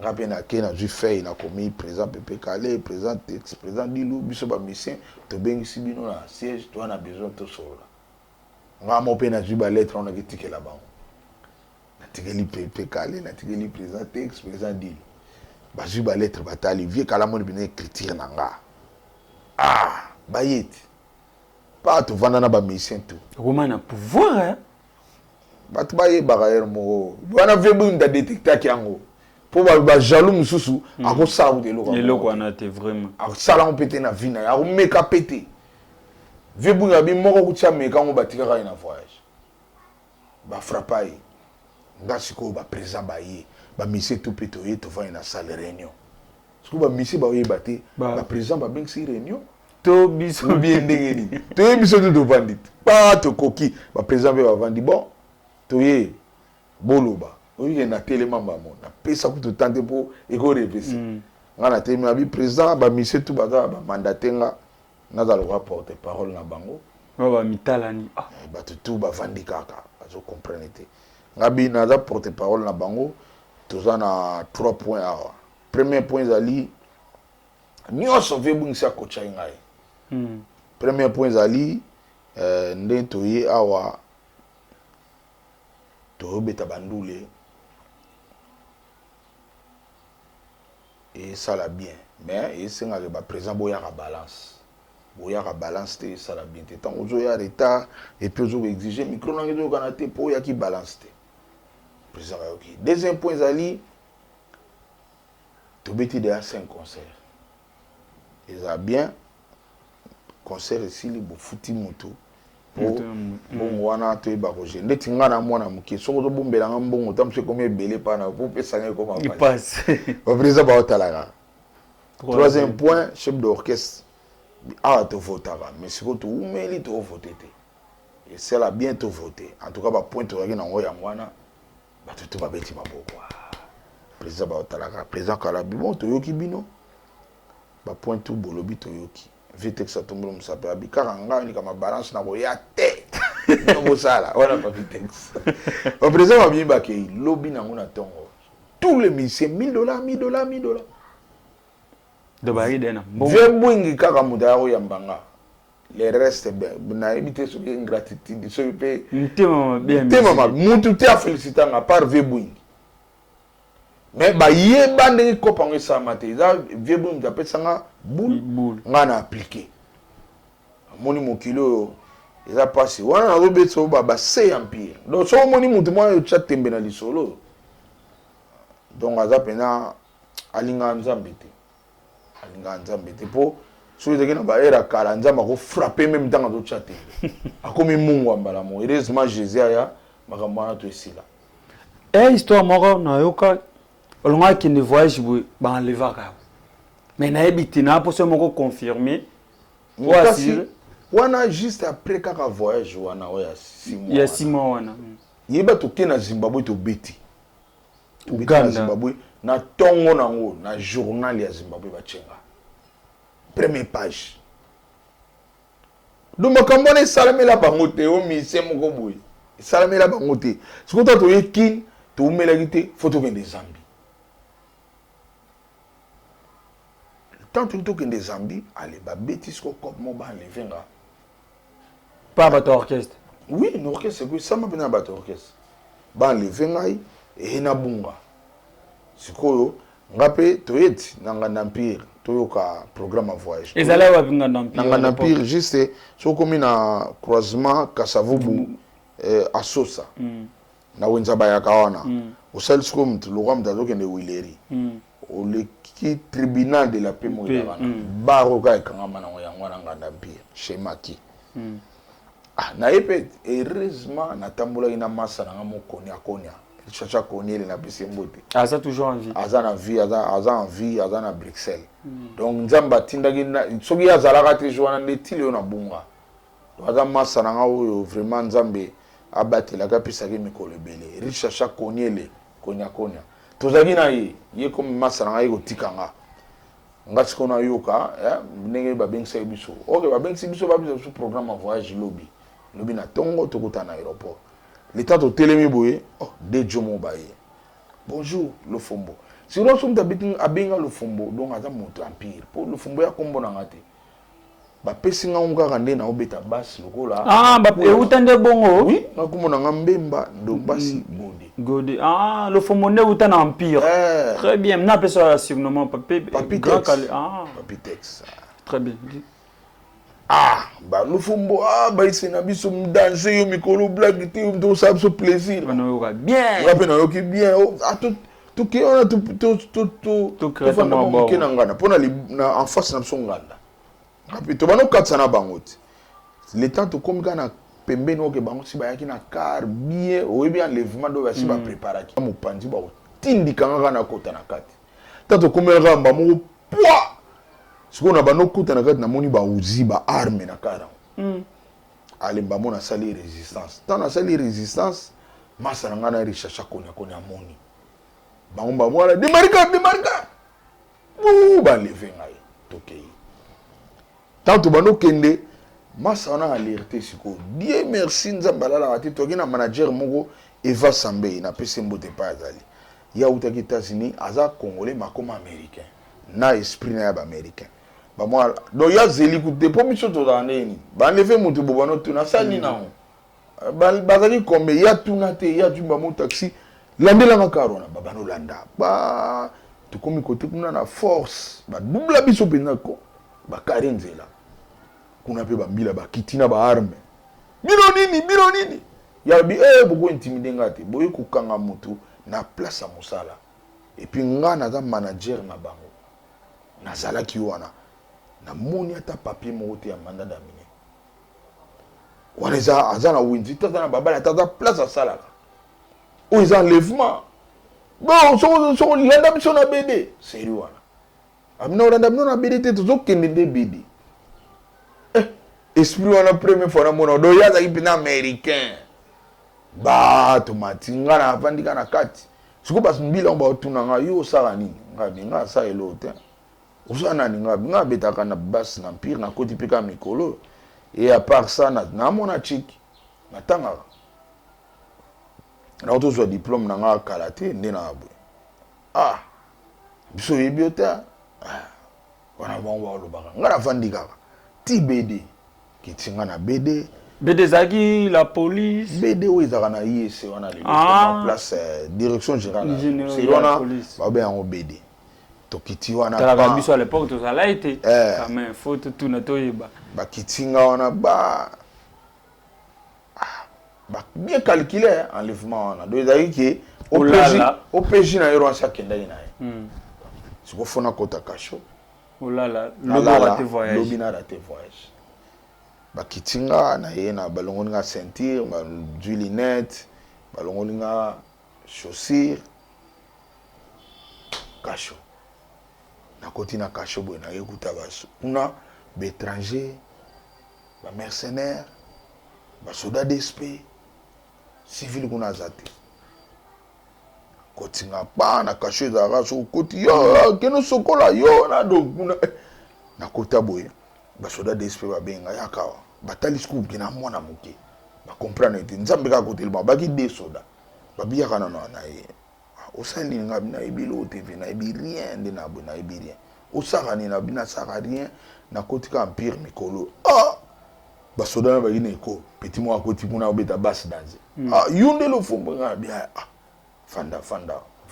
S2: Rappelez na kena ju fait na commis président Pepe Calais, président Tex, président Dilou, biso ba mission, to bengi sibino na siège, toi na besoin to solo. Nga mo pe na ju ba lettre on a gitike là-bas. Na tikeli Pepe Calais, na tikeli président Tex, président Dilou. Ba ju ba lettre batali vie kala mo bine critique na nga. Ah, bayeti. Pas to vanda na ba mission tout.
S1: Romain a pouvoir hein.
S2: Batu baye bagayer mo. Wana vebu nda détecter kiango. Pour ba jaloux mususu ako sabu de loko.
S1: Eloko wana te vraiment.
S2: Ako sala on péter na vina, ako meka péter. Vebu ngabi moko kutia meka ngo batika ka ina voyage. Ba frappai. Ngasiko ba président baye, ba mission tout petoyer to va ina salle réunion. Siko ba mission ba ye baté, ba président ba beng si réunion.
S1: To biso
S2: bien ndengeni. To biso to bandit. Pas to koki, ba président ba vandi bon. To ye boloba. Oui, na tellement maman. Na pesa ku to tante pour eko revesi. Ngana temi abi président ba mission tout ba mandatenga na za le porter parole na bango.
S1: Ba mitalani. Ah,
S2: ba tout ba vandi kaka. Azo comprendre te. Ngabi na za porter parole na bango. Toza na 3 points awa. Premier point zali nyonso vebungisa kocha ngai. Premier point zali ndento ye awa to beta bandule. Et ça la bien. Mais il s'est arrivé présent boya la balance. Boya la balance te ça la bien. Tant ozo ya retard et puis ozo exiger micro langue do kanate pour ya qui balance te. Présent OK. Deuxième point zali to beti de 5 concerts. Et ça bien concert ici li bo futi moto. Bon wana to ba ko je ndeti ngana mwana muke soko to bombela ngambongo tamse comme belé pana pour pesange comme
S1: il passe.
S2: Au président ba otalaga. Troisième point, chef d'orchestre. Ah, tu votes mais si tu umeli tu voter. Et c'est là bien tu voter. En tout cas, ba point tu regardes en oya mwana, ba tu ba beti maboko. Président ba otalaga, président Kalabi bon to yoki bino. Ba point tout bolobi to yoki. Vitex atombo musape abikara nga ni kama balance na boya te. No sala, wana pa Vitex. Au président ba bien ba ke lobby na ngona tongo. Tous les musiciens $1000.
S1: De bari dena.
S2: Vembwingi kaka mudaro ya mbanga. Le reste na ebite so ingratitude so pe.
S1: Ntema bien.
S2: Tema mutu te a féliciter à part vembwingi. Mais ba yeba ndenge kopango sa mate za vembwingi d'après sanga boule ngana appliquer. Moni mokilo eza passé wana na robeto ba se empire. Donc so moni mutu mo yo chatembe na lisolo. Donc aza pena alinga nzambete. Alinga nzambete po so ezeke na ba era kala nzamba ko frapper même temps do chatembe. Akomi mungu ambala mo. Heureusement Jésus aya makambo na to esila.
S1: Histoire moko na yoka olonga ki ne voyage ba enlever ka. Mais na ebiti na po so moko confirmer.
S2: Wana juste après kaka voyage wana oya 6 mois.
S1: Il y a 6 mois wana.
S2: Yeba to ke na Zimbabwe to beti.
S1: Uganda.
S2: Zimbabwe na tongo nango na journal ya Zimbabwe bachenga. Première page. Donc makambo na salamela bango te o mise moko boy. Salamela bango te. Sikuta to yekin to umela gite photo kende Zambie. Tant to kende Zambie, allez ba betis ko kop mo ba levenga.
S1: Pas bateau orchestre.
S2: Oui, un orchestre, c'est ça m'a bien bateau orchestre. Ba levenga et na bunga. Sikoyo ngape toyeti nanga nampire toyoka programme à voyage.
S1: Ezala wa binga nampire.
S2: Nanga nampire juste so komi na croisement Kasavubu asosa. Na wenza bayaka wana. Osali siko mtu lokwa mtazo kende wileri. Le qui tribunal de la paix moyana. Baro ka kangama na ngwana nganda nampire chez Maki. Ah na epe heureusement na tambola ina masa na mokonya konya. Chacha Koniel na Bisembote.
S1: Aza toujours en vie.
S2: Aza en vie, aza na Bruxelles. Donc nzamba tindaki na soki azalaka te joana ndetile na bunga. Aza masa na nga vraiment nzambe abatela ka pisaki mikolo ebele. Chacha Koniel konya. Tozaki na ye comme masa na nga ko tikanga. Ngati kona yoka, ndenge ba bengisa biso. OK, ba bengisa biso ba biso programme à voyage lobby. Lobby na tongo tokuta na aéroport. L'état de Télémi Boye, oh, de Jomo Baye. Bonjour, le Fombo. si lo somta bitin abenga le fumbo donc aza moto empire pour le fumbo ya kombo na ngate ba pesinga unga kande na obeta basse lokola
S1: ba utande bongo
S2: oui na komona ngambemba ndo basi
S1: Gode le fumbo ne utana empire très bien na pesa surnommant
S2: papi Tex
S1: très bien
S2: ba le fumbo ba isena biso mdanse yo mikolo blague te ndo sa so plaisir
S1: bien
S2: rapena yo ki bien tout qui on a tout
S1: créatement bon
S2: qui nangana pona en face na biso nganda rapito bano katsana bangote le temps to comme kana pembe no ke bango si ba yaki na car bien o bien enlèvement do ba si ba préparer ki mo pandi ba tindika ngana kota na kati tato comme ramba mo poa siko na bano kota na kati na moni ba uzi ba arme na kara alemba mona sali résistance tant na sali résistance masa ngana richasha konya moni bangomba mwala demarika ba lever ngai tokei tanto bano kende masa on a alerté siko Dieu merci nzambala la rati toki na manager moko Eva Sambe na pese mbote pa azali ya utaki États-Unis aza congolais makoma américain na esprit na ya ba américain ba mwala do ya zeli ku depo miso to ndeni ba lever mutu bobano tuna sali na bazaki kombe ya tuna te ya jumba mo taxi landela makarona babano landa ba tukomi kote kuna na force ba double biso penza ko ba karenzela kuna pe ba mbila ba kitina ba arme biro nini ya bi boko intimider ngate boye kukanga mutu na place musala et puis ngana za manager na bango na zala ki wana na moni ata papier mo te ya mandat d'amener wana za azana winzi tata na babala tata place à salaka ou ils enlèvement bon so landa biso na BD sérieux wana amina landa biso na BD te to kende de BD esprit wana première fois na mona do ya za kipina américain ba to matinga na vandika na kati siko bas mbila omba tuna nga yo sala nini nga sa elote usana ni nga betaka na bas na empire na koti pika mikolo et à part ça na mona chiki matanga na auto zo diplôme na nga karaté ndena abwe biso yebiota wana bongo lo baka nga na vandika ti BD kitinga na BD
S1: zaki la police
S2: BD où ils na IEC wana le place direction générale c'est wana ba bien en BD to kiti wana
S1: la biso à l'époque to ça l'a été quand même faut tout na to yeba
S2: ba kitinga wana ba bien calculé enlèvement wana do ezaki ke OPJ na yoro sa kenda ina siko fona kota kasho
S1: lobi
S2: na raté voyage bakitinga na ye na balongoli nga ceinture du lunette balongoli nga chaussure kasho na koti na kasho boye na yekuta baso kuna bétranger ba mercenaire ba soda d'esprit civil kuna zate koti nga pa na kasho ezalaka so koti yo keno sokola yo na do kuna na kota boye ba soda d'esprit babenga yakawa batali scoop kina mwana moke ba comprendre ete nzambe ka kotel ba baki de soda babiya kana na ye osali nga bina ebilo TV na ebi rien de na bona ebi rien osaka ni na bina saka rien na kotika empire mikolo ba soda na ba ine ko petit mo akoti kuna obeta basse danse yunde lo fombo nga bia fanda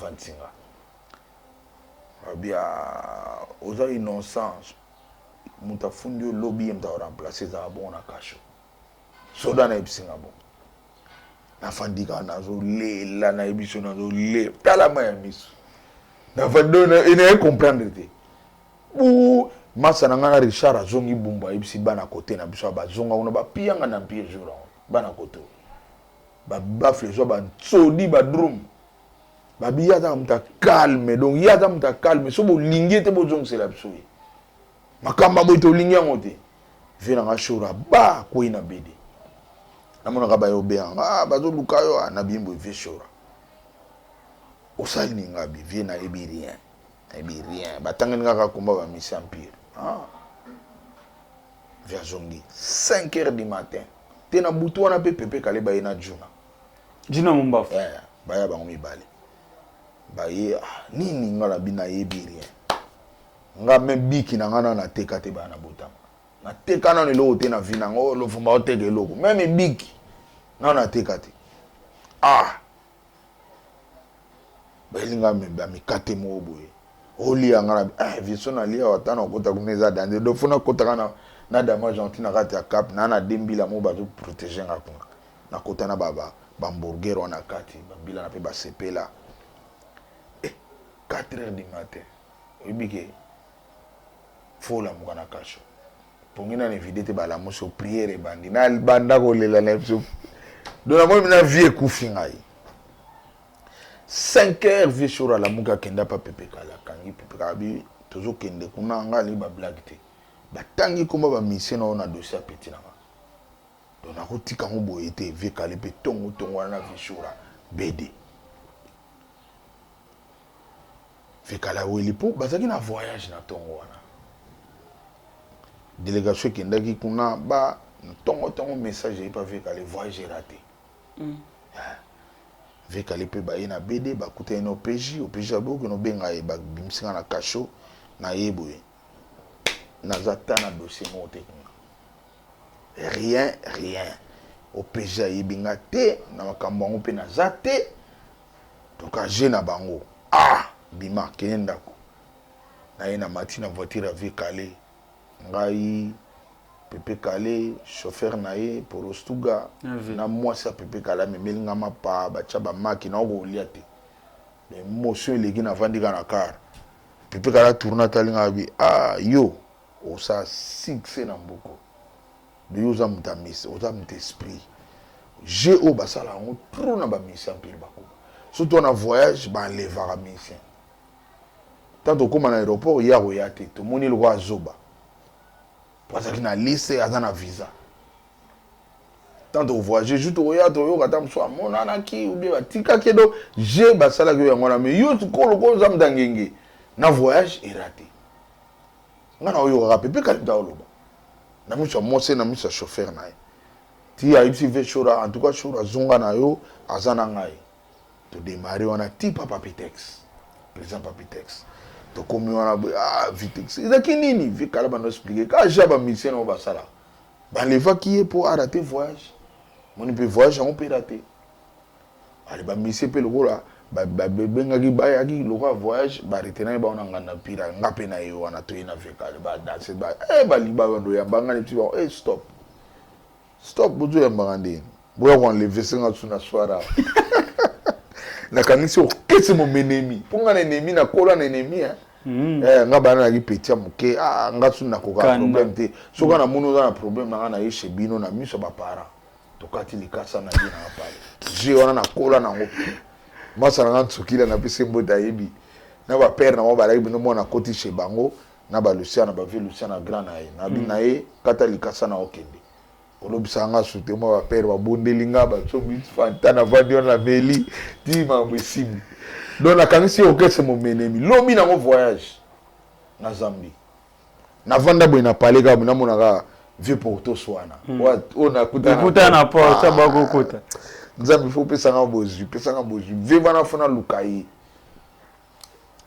S2: vantinga bia oza innocence mutafundi lobby mta remplacer za bon na kasho soda na ebisinga bon na fandika na zo lela na ebiso na zo le tala ma miso na fandona ina comprendre te bu masa na ngana Richard azongi bumba ebisi bana côté na biso ba zonga ona ba pianga na pire jour bana koto ba bafle zo ba tsodi ba drum ba biya za mta calme donc ya za mta calme so bo lingete bo zong c'est la biso makamba boy to lingi yango te vena nga shura ba ko ina BD namona ka ba yo be bazo lukayo na bimbo ve shura osali nga bi viena ebi rien batangani nga ka komba ba mission empire via zongi 5h du matin tena butu wana pe pepe kale ba ina juna
S1: jina mumbafu
S2: baya bango mibale ba ye nini ngala bina yebi rien nga même biki na ngana na teka te ba na botama na teka na lo te na vina ngo lo fumba oteke loko même biki na teka te belinga me ba mikate mo boye oli ngana vision na lia watana kota kuneza dande do funa kota kana na dama Argentina kati ya cap na dembila mo ba protéger ngako na kota na baba hamburger wana kati babila na pe ba sepela 4h du matin obike fola mukana kasho pongina ne videte bala muso prière bandi na banda ko lela na so dona mo mina vie kufinga yi 5h vie shura la muka kenda pa pepe kala kangi pepe kabi tozo kende kuna ngali ba blague te batangi komba ba mission na dossier petit na dona ko tika ngo boye te vie kale pe tongo wana vie shura bd Fikala welipo bazaki na voyage na tongo wana délégation qui ndaki kuna ba tongo message pas Fikala voyage raté Fikala pe ba ina BD ba kuta ino OPJ abo ko no benga e ba bimsinga na kasho na yeboye na zata na dossier monté rien OPJ yebinga te na makambo ngo pe na zate donc a na bango bima kenda ko na ina matina voiture avec calé ngai pepe calé chauffeur na ye pour ostuga na moi ça pepe calé me melinga mapa ba chaba maki na go liate les motion legi na vandika na car pepe calé tourna talinga bi yo o sa 6 na mboko de yo za mutamis o za mutesprit je o basala on trop na ba mission pile bako surtout on a voyage ba lever mission tant au comme à l'aéroport il y a royauté tout le monde le roi zoba parce qu'il a liste azana visa tant au voyage juste royauté yo kata mso mon anaki ou bien tika kedo je basala que yango na mais yo ko lo ko zam dangenge na voyage est raté ngana yo rappeler ka daoloba na mso mo se na mso chauffeur na ti a ici ve chora en tout cas chora zonga na yo azana ngai to démarrer on a ti papa Pitex président Papitex to komi wana Vitex ezaki nini vikala bano expliquer ka jaba mission on basala ba leva qui est pour arrêter voyage mon peut voyage on peut rater ale ba mission pe lokola ba benga ki ba yaki lokola voyage ba retenir ba ona ngana pira ngape na yo wana to ina vikala ba danser ba ba liba ndo ya banga ni tiba stop buzo ya mbangande boya ko enlever singa tsuna swara na kanisi okese mo menemi ponga na enemi na kola na enemi nga bana na ki petit amuke nga tsu na koka problème te soka na muno na problème na yeshe bino na miso ba para to kati likasa na dina pale je wana na kola na ngo masa na ntsukila na pese mbota yebi na ba père na mo ba bino mo na koti chez bango na ba Luciana ba vie Luciana grand na bina ye kata likasa na okende olobisanga sute mo ba père ba bondelinga ba so mi fantana vandio na meli ti ma mwisimu donc la kanisi okese mo menemi lomi na mo voyage na Zambie na vanda bo na pale ka na mona ka vie porto swana ona kuta
S1: na porta ba ko kuta
S2: Nzambi faut pesanga bozu vie bana fona lukai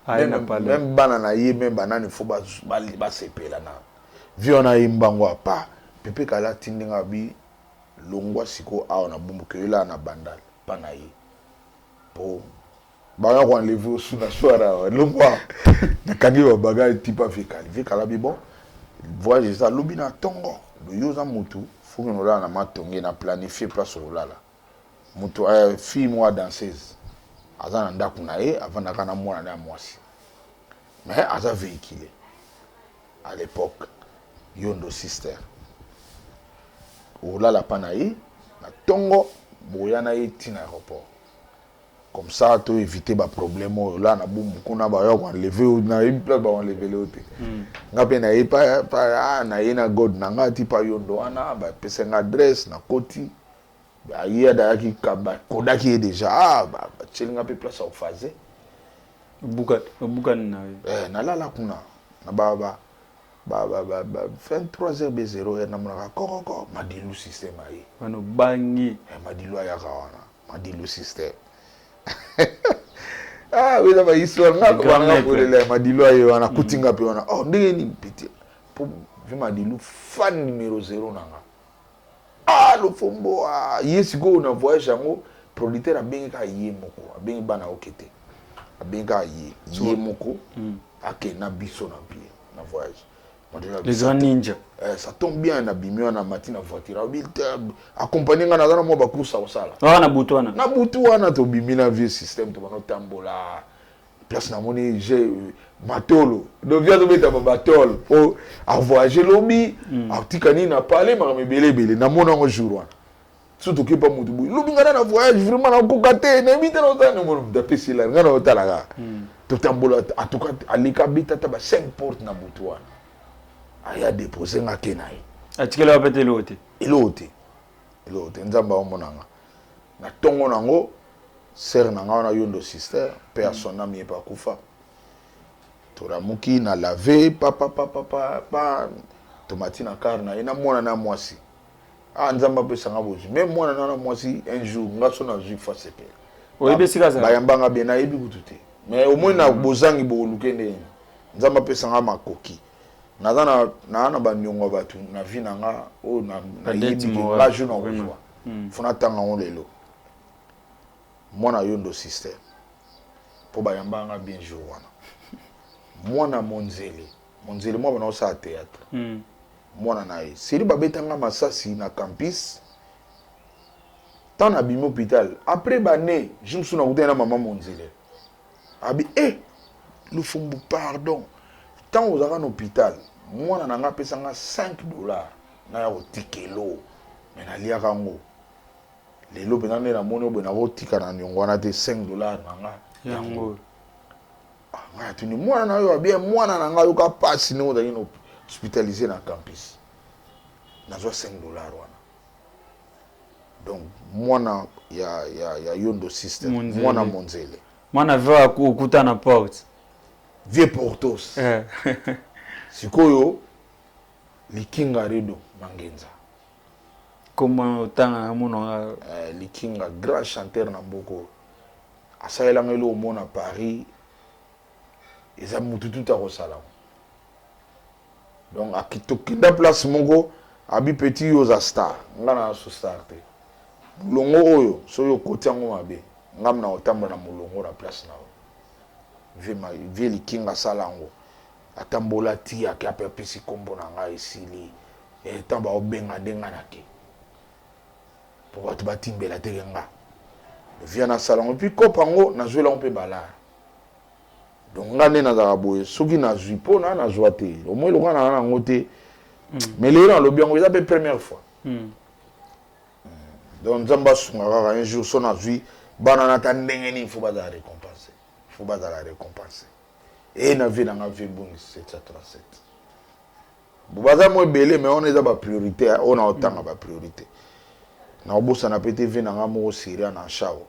S1: na pale
S2: même bana na ye même banane faut ba sepela na vie ona imbango apa pepe kala tindinga bi longwa siko awa na bumbu ke la na bandal pana ye po ba ko enlever sous na soara longwa na kangi ba baga tipa vikala bi bon voyage ça lobina tongo do yoza mutu faut que nous la na matonge na planifier place olala mutu fille moi danseuse azana ndaku na ye avant kana mwana na mwasi mais aza véhiculé à l'époque yondo sister olala panayi na tongo boya na ye tina aéroport comme ça to éviter ba problème là na bumbu kuna ba yo enlever na une place ba enlever l'autre ngape na ye pa na ye na god na ngati pa yondo ana ba pesa nga adresse na koti ba ye da ki kaba kodaki déjà ba chelinga pe place au faze
S1: bukan na
S2: na lala kuna na baba 23h0 na mona koko madilu system ai
S1: wano bangi
S2: madilu ayaka wana madilu system Ah, oui, ça va histoire. Nga pour les Madilo et on a Kutinga pe on a. Oh, ndenge ni petit. Pour vu Madilo fan numéro 0 nanga. Ah, le fombo ah, yes go na voyage yango producteur a bien ka yemoko, a bien bana okete. A bien ka yemoko. Ake na biso na pied na voyage.
S1: Les grands ninjas.
S2: Ça tombe bien na bimio na matina voiture. Accompagné nga na mo ba course au sala.
S1: Ah na butu wana.
S2: Na butu wana to bimina vie système to bano tambola. Place na moni j'ai matolo. Donc vient de mettre batol pour a voyager lobi, a tikani na parler ma belé na mona ngo jour wana. Surtout que pas mutu. Lobi nga na voyage vraiment na kokate na mita na ta no mo da pesila nga na otala. To tambola en tout cas alika bita ta ba 5 portes na butu wana. Aya déposé nga kenayi.
S1: Atikela wapete lote.
S2: Elote nzamba omonanga. Na tongo nango ser nanga na yondo sister pe asona mi pa kufa. Toramuki na laver papa tomati na car na ina mwana na mwasi. Ah nzamba pe sanga bozi. Même mwana na mwasi un jour ngaso na zui face pe.
S1: Oyebe sikaza.
S2: Bayambanga be na yebi kutute. Mais au moins na bozangi bo lukende. Nzamba pe sanga makoki. Na ba nyongo batu na vina nga o na yidi ba juna ozwa funa tanga on lelo mwana yondo system po ba yamba nga bien jour wana mwana monzele mwa bana osa théâtre mwana na ye seri ba betanga masasi na campus tant na bimo hôpital après ba né je me souviens na maman monzele abi le fumbu pardon tant aux en hôpital moi na nga pesa nga $5 na ya otikelo mais na lia kango lelo pena na moni obena otika na nyongwana te $5 na nga
S1: yango
S2: nga tuni mwana na yo bien mwana na nga yo ka passe no dans hospitalisé na campus na zo $5 wana donc mwana ya yondo system mwana monzele
S1: mwana va kukuta na porte
S2: Vieux Portos. Sikoyo likinga redo mangenza.
S1: Comment autant mono
S2: likinga grand chanteur na mboko. Asaela ngelo mona Paris. Eza mututu ta kosala. Donc akitokinda place mongo abi petit yo za star. Ngana so star te. Mulongo oyo so yo kotiango mabe. Ngamna otamba na mulongo na place na. Vie likinga salango atambola ti ake apepisi kombo na nga esili tamba obenga denga nake po batu batimbela te nga via na salango puis kopango na zwela on pe bala donc nga ne na za boye soki na zwi po na zwa te au moins longa na ngote mais les gens lobi yango eza pe première fois donc nzamba sunga kaka un jour so na zwi bana na ta ndenge ni faut bazala récompenser faut bazala récompenser et na vie na nga vie bongi 737 bubaza mo belé mais on est ba priorité on a autant ba priorité na obosa na pété vie na nga mo Syria na chao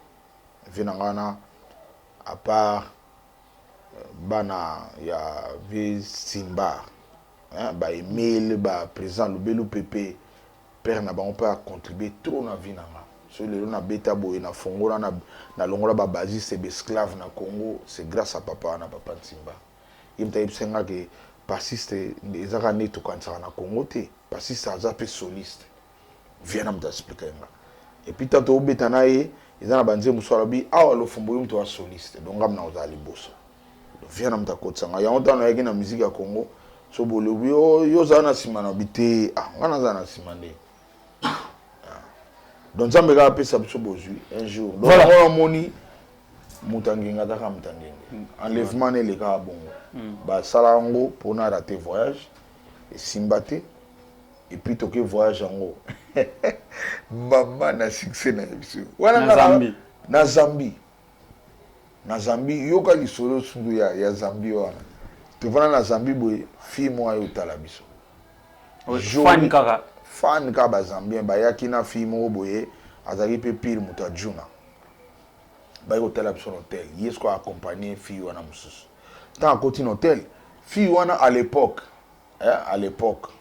S2: vie na nga na à part bana ya vie Simba ba Emile ba président Lubelu Pepe père na ba on peut contribuer trop na vie na nga sur le na beta boy na fongola na longola ba basi c'est esclave na Congo c'est grâce à papa na papa Simba imta ipsenga ke passiste ezaka ne to kantsaka na Congo te passiste aza pe soliste viens na expliquer nga et puis tato beta na ye ezana banze musala bi awa lo fombo yum to soliste donc ngam na ozali boso viens na mtakotsanga ya ontana yaki na musique ya Congo so bolo yo zana simana bité ngana zana simande donc ça me rappelle ça bozui un jour donc on moni mutanginga taka mutangenge enlèvement ne le ka bongo ba salango pour na rater voyage et simbate et puis toke voyage yango maman na succès na biso wana na Zambie yoka lisolo sundu ya Zambie wana to vana na Zambie boy fille moi yo tala biso fan ka ba Zambien ba yaki na fille mo boye azaki pe pire muta juna ba yo tala biso hotel yesko accompagner fille wana mususu tant côté hôtel fille wana à l'époque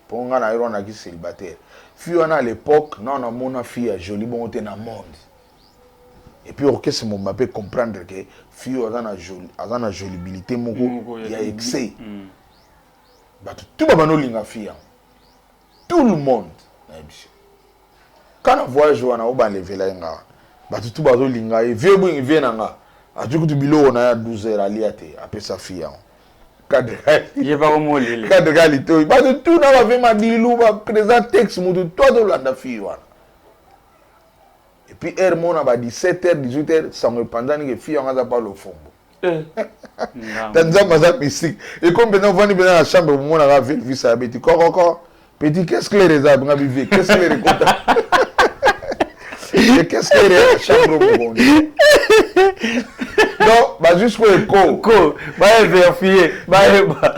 S2: pour nga na iro na ki célibataire fille wana à l'époque na mona fille jolie bon te na monde et puis orchestre mon peut comprendre que fille a na jolibilité moko il y a excès tout ba banolinga fille tout le monde quand on voyage wana oba levela nga tout bazo linga et vieux boy vient nga a tu kutu bilo na ya 12h aliate après sa fille cadre
S1: il va au molele
S2: cadre galito ba tout na va ma dilou ba présent texte mutu toi de la fille wana et puis heure mon ba 17h 18h ça me pendant que fille on a pas le fond tanza maza mystique et comme ben on va ni dans la chambre mon a vu ça petit corps petit qu'est-ce que les arbres nga vivre qu'est-ce que les contacts et qu'est-ce que les chambre bon non bah jusqu'au écho
S1: bah vérifier bah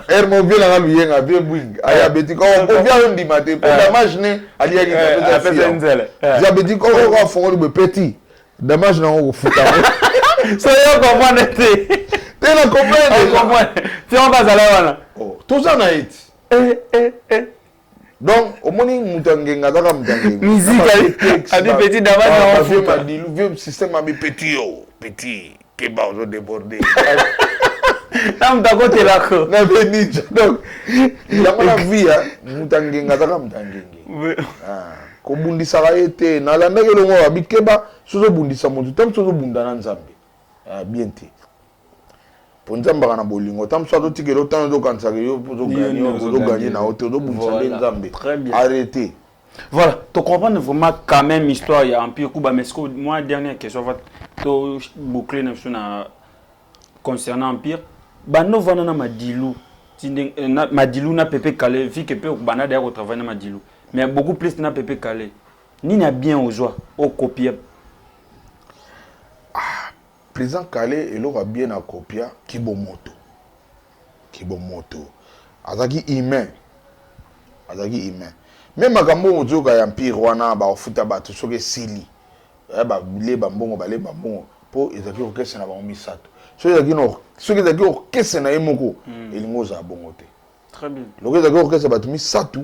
S2: hermo bien la lui nga bien bwing aya beti ko on vient on dit matin pour dommage né ali ali
S1: après nzele
S2: ya beti ko fond le petit dommage na on futa
S1: ça y est comprendre
S2: tu la comprendre
S1: si on va aller voilà
S2: oh tout ça na it donc au moins mutange ngazaka mutange
S1: musique a dit petit dommage na on futa
S2: vieux système a petit petit que ba on déborder
S1: tam ta côté là ko
S2: na veni donc dans la vie mutange ngazaka mutange ko bundisa ka ete na landa ke longo abikeba sozo bundisa mutu tam sozo bundana nzambe bien te pour nzamba kana bolingo tam sozo tikelo tan do kansa ke yo pozo gagner na auto do bundisa nzambe arrêtez.
S1: Voilà, tu comprends vraiment quand même l'histoire, il y a un peu Kuba, mais moi, dernière question, tu boucler concernant Empire. Bano vanana Madilou, Madilou na Pepe Calais, vu que Pepe Bana d'ailleurs travaille na Madilou, mais beaucoup plus na Pepe Calais. Ni na bien aux joies, au copier.
S2: Président Calais, il aura bien à copier Kibomoto. Azaki humain. Même makambo ozoka ya Empire wana ba ofuta bato soke sili ba le bambongo po ezaki orchestre na ba misato so ezaki orchestre na emoko elingo za bongo te
S1: très bien
S2: loko ezaki orchestre bato misato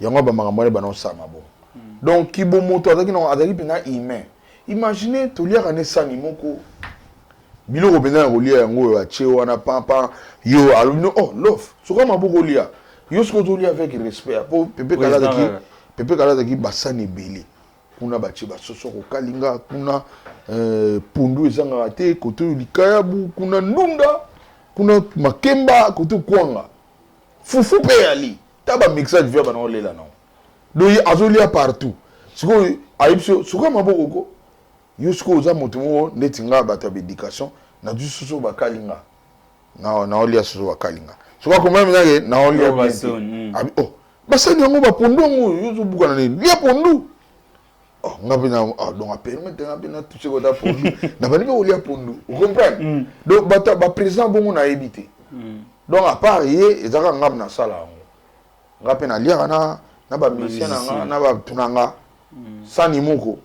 S2: yango ba makambo ba no sama bon donc Kibomoto azaki pena humain imaginez toliaka ne sani moko biloko pena kolia yango ya che wana papa yo alumno oh love soka maboko lia yosko tolia avec respect pour Pepe Kalazaki basani belé kuna bachi basoso ko kalinga kuna pundu ezanga te koto likayabu kuna ndunda kuna makemba koto kwanga fufu pe ali taba mixage via bana olela na do yi azolia partout siko aipso suka maboko ko yosko za motumo netinga bata éducation na du soso bakalinga na olia soso bakalinga soka comment minage na olia bien oh basani yango bapondu yango yozo bukana nini lia pondu oh ngapena donc a permettre ngapena toucher ko ta pondu na bani ko lia pondu vous comprenez donc bata ba président bongo na éviter donc à part ye ezaka ngap na sala yango ngapena lia na ba musicien na ba tunanga sani moko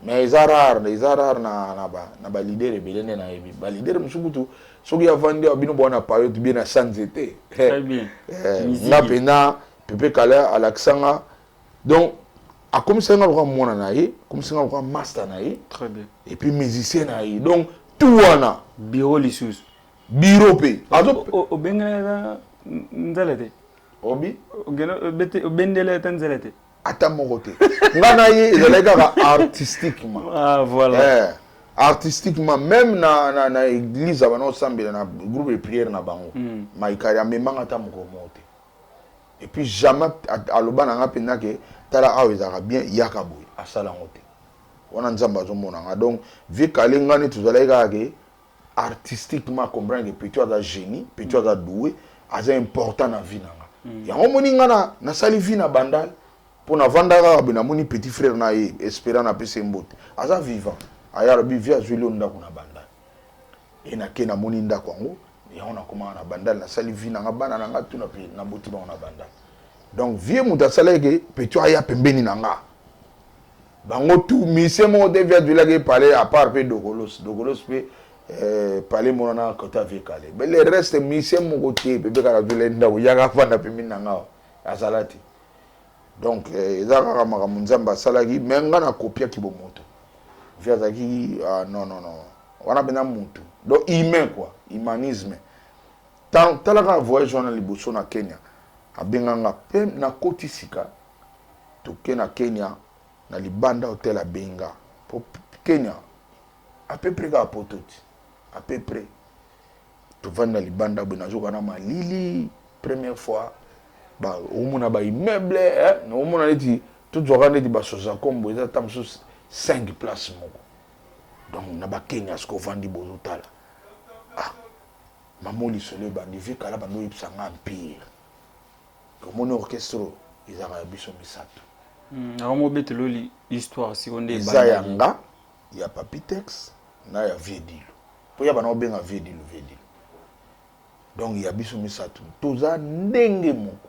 S2: mais rare na ba leader ebelene na ebi ba leader musukutu soki avandi abino bona payo tu bien na sanzete
S1: très bien
S2: ngapena Pepe Calais à l'accent donc a comme ça on mona naïe comme ça on master naïe
S1: très bien
S2: et puis musicien naïe donc tout wana
S1: bureau lissus
S2: bureau pe azo
S1: obenga nzalete
S2: obi
S1: bendele tanzalete
S2: ata mokote ngana ye ezaleka artistiquement
S1: voilà
S2: artistiquement même na église abana osambela na groupe de prière na bango maikari amemanga ta mokomote et puis jamais aloba na nga pena ke tala awe zaka bien yakaboy asala ngote wana nzamba zo mona donc vie kalenga ni tuzalaika ke artistiquement comprendre que petit à génie petit à doué assez important na vie nanga yango moni nga na sali vie na bandal pour na vandaka bena moni petit frère na ye espérant na pese mbote asa vivant ayara bi via zulio ndako na bandal et na ke na moni ndako ngo et on a comment na bandal na sali vie na bana na tuna pe na boti ba na bandal donc vie muta saleke petit aya pembeni nanga bango tout mise mo de via village parler à part pe dogolos pe parler mon na kota vie calé mais le reste mise mo côté pe kala village ndawo yaka fanda pembeni nanga asalati donc ezaka kama nzamba salaki menga na kopia Kibomoto vie azalaki non wana bena mutu donc humain quoi, humanisme. Talaka voyage wana liboso na Kenya abenganga pe na koti sika toke na Kenya na libanda hotel abenga po Kenya à peu près ka pototi à peu près to vanda libanda bena zoka na malili première fois ba omuna ba immeuble no omuna leti tout zoka leti ba soza kombo eza tamso 5 places moko donc na ba Kenya sko vandi bozo tala mamoli solo bandi vi kala bando yipsanga empire comme orchestre izaka biso misato
S1: Aromo betelo histoire si on est
S2: Zayanga ya Papitex na ya Viedilu po ya bana obenga Viedilu donc ya biso misato toza ndenge moko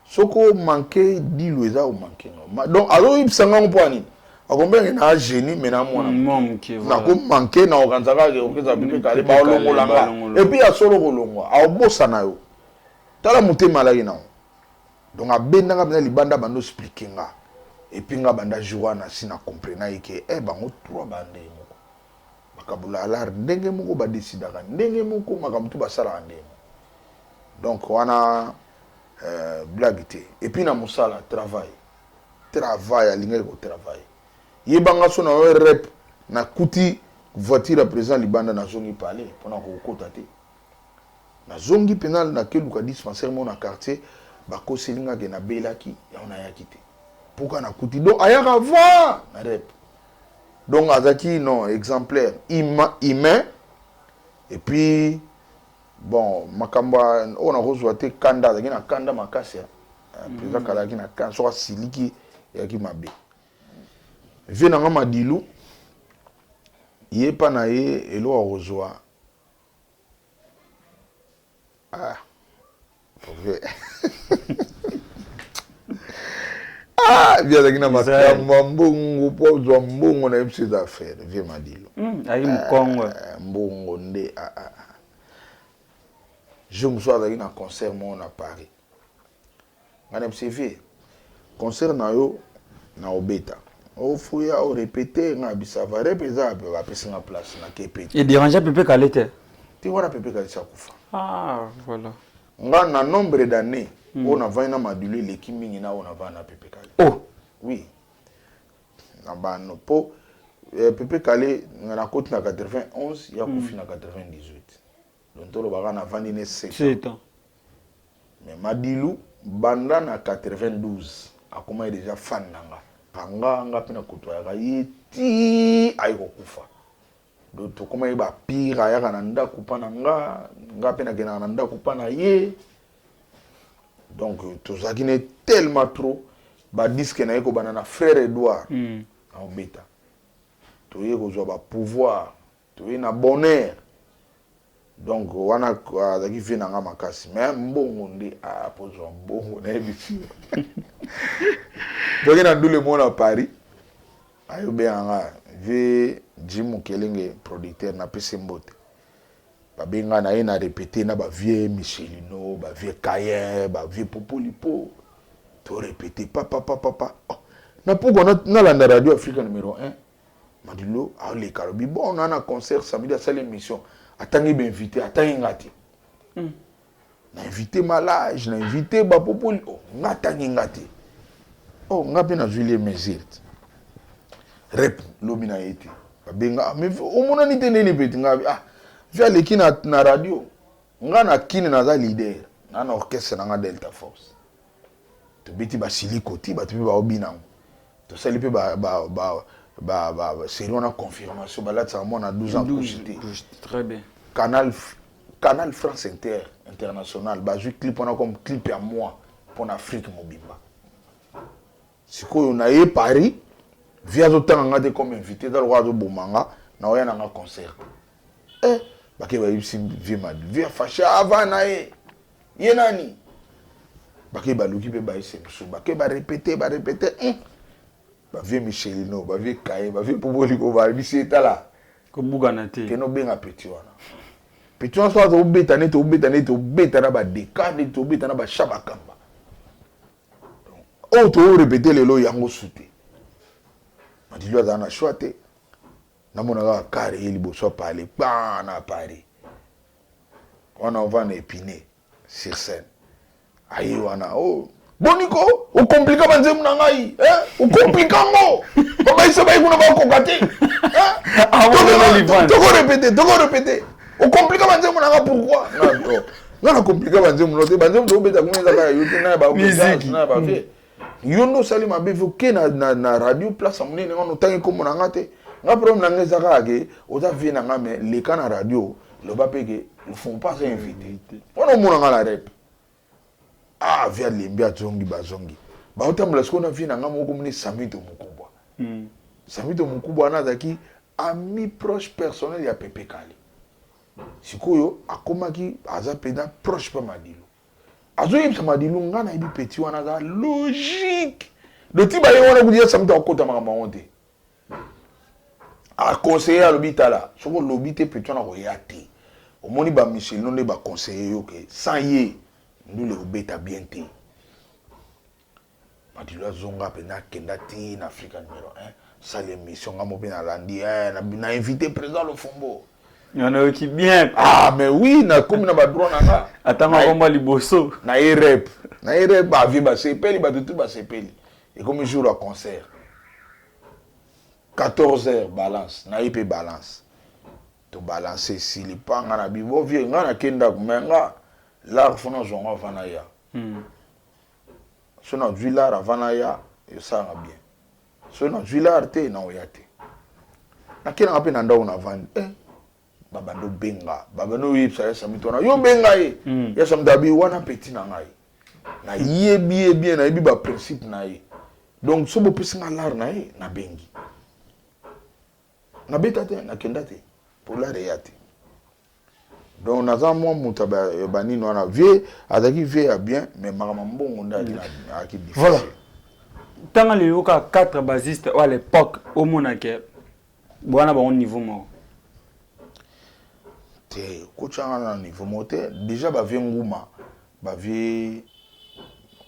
S2: soko manquer dilu eza o manquer donc alo yipsanga mpwani akombenge na génie mais na mwana na ko manquer na okanzaka ke okeza bipe kale ba olongolanga et puis ya solo kolongwa aobosa na yo tala mutema la ina donc abendanga bana libanda bando expliquer nga et puis nga banda joua na sina comprendre que bango trois bande moko bakabula alar ndenge moko ba décidaka ndenge moko makamtu basala ndenge donc wana blague te et puis na musala travail alinga ko travail yebanga so na rep na kuti voiture président libanda na zongi parler pendant ko kota te na zongi penal na keluka dispensaire mo na quartier bako selinga ke na belaki ya ona ya kité pourquoi na kuti donc ayaka avant na rep donc azaki non exemplaire humain et puis bon makamba on a reçu te kanda azaki na kanda makasi président kalaki na kanda so siliki yaki mabe vie na madilu ye pa na ye elo arozwa bien azaki na makambo mbongo po ozwa mbongo na ye mse d'affaire vie madilu
S1: ayi mkongo
S2: mbongo nde je mosu azalaki na concert mo na Paris ngana msv concert na yo na obeta ofuya o répéter nga bisava repeza ba pesinga place na kepeti
S1: et déranger Pepe Kalete
S2: ti wana Pepe Kalete kufa
S1: voilà
S2: nga na nombre d'années on a vaina madule l'équipe mingi na on a vaina Pepe Kalete oui na bano po Pepe Kalete na côté na 91 ya kufi na 98 donc tolo baka na vandi ne 7 ans mais madilu banda na 92 akoma déjà fan nanga nga pena kutoyaka yeti ayiko kufa do to koma ba pira yaka na ndaku pana nga pena kena na ndaku pana ye donc to zakine tellement trop ba disque na yeko bana na frère Edouard en beta to yeko zo ba pouvoir to na bonheur donc wana zaki vina nga makasi mais mbongo ndi apozo mbongo na ebisi donc na ndule mo na Paris ayo be nga ve Jim Kelenge producteur na PC Mbote ba benga na ye na répéter na ba vieux Michelino ba vieux Cayen ba vieux Popolipo to répéter papa na pourquoi na la radio Africa numéro 1 madilo a les karobi bon on a un concert samedi à cette émission atangi be invité atangi ngati na invité malage na invité ba popoli ngatangi ngati ngapi na Julien Mézirt rep lobina été ba benga mais o mona ni teneli beti ngabi via leki na radio ngana kine na za leader na orchestre na Delta Force to beti ba silikoti ba tubi ba obina to sali pe ba c'est une confirmation là ça moi na 12 ans
S1: très bien
S2: Canal France Inter international ba jouer clip on a comme clip à moi pour Afrique mobimba sikoyo na ye Paris via zotanga ngate comme invité dans le roi de Bomanga na oya na concert ba ke ba yipsi via fasha avant na ye nani ba ke ba luki pe ba isemso ba ke ba répéter ba vie Michelino ba vie Cayen ba vie Popolipo ba biseta la
S1: ko bugana te
S2: keno benga petit wana petit wana so to beta na ba décade to beta na ba shabakamba donc to répéter lelo yango souté madilo za na choité namona carré liboso parler pas na Paris on va na Épinay sur scène ayi wana oh boniko o compliqué banzemu na ngai o compliqué ngo ba baisa ba kuna ba kokate toko répéter o compliqué banzemu na nga pourquoi na compliqué banzemu no te banzemu do beta kuna za ka yote na ba musique na ba vie yondo sali mabe voke na radio place amunene ngono tangi ko mona ngate nga problème na ngeza ka ke oza vie na nga mais les kana radio le ba peke ne font pas inviter on mona nga la rep via lembia zongi bazongi ba otamula sikona vie na nga moko muni Samito Mukubwa Samito Mukubwa na zaki ami proche personnel ya Pepe Kali sikoyo akomaki aza pena proche pa Madilu azoyebisa Madilu nga na yebi petit wana za logique de tiba ye wana kudia Samito akota makambo honte a conseiller à l'hôpital soko l'hôpital petit wana koyate omoni ba Michel non ba conseiller yo ke sans ye nous le obeta bien te Madilu azonga pena kenda ti na Africa numéro 1 ça l'émission nga mo pena landi na invité président le Fombo.
S1: Il y en a qui bien.
S2: Mais oui, na comme na ba droit na nga.
S1: Attends ma bomba liboso.
S2: Na rep ba vi ba sepeli ba tout ba sepeli. Et comme jour à concert. 14h balance, na IP balance. To balancer si li pa nga na bibo vie nga na kenda nga la fona zonga vana ya. So na villa ravana ya yo ça nga bien. So na villa arte na oyate. Na kena ngapi na ndawo na vandi. Baba no benga baba no yipsa ya Samito na yo benga ya samdabi wana petit na ngai na yebi bien na yebi ba principe na ye donc so bo pesinga lar na ye na bengi na betate na kendate pour la réalité donc naza moi muta ba nino wana vie azaki vie ya bien mais makama mbongo ndali na aki difficile
S1: voilà tanga le yoka 4 basistes à l'époque au monake bwana ba niveau mo
S2: te kochanga na niveau moté déjà ba vie nguma ba vie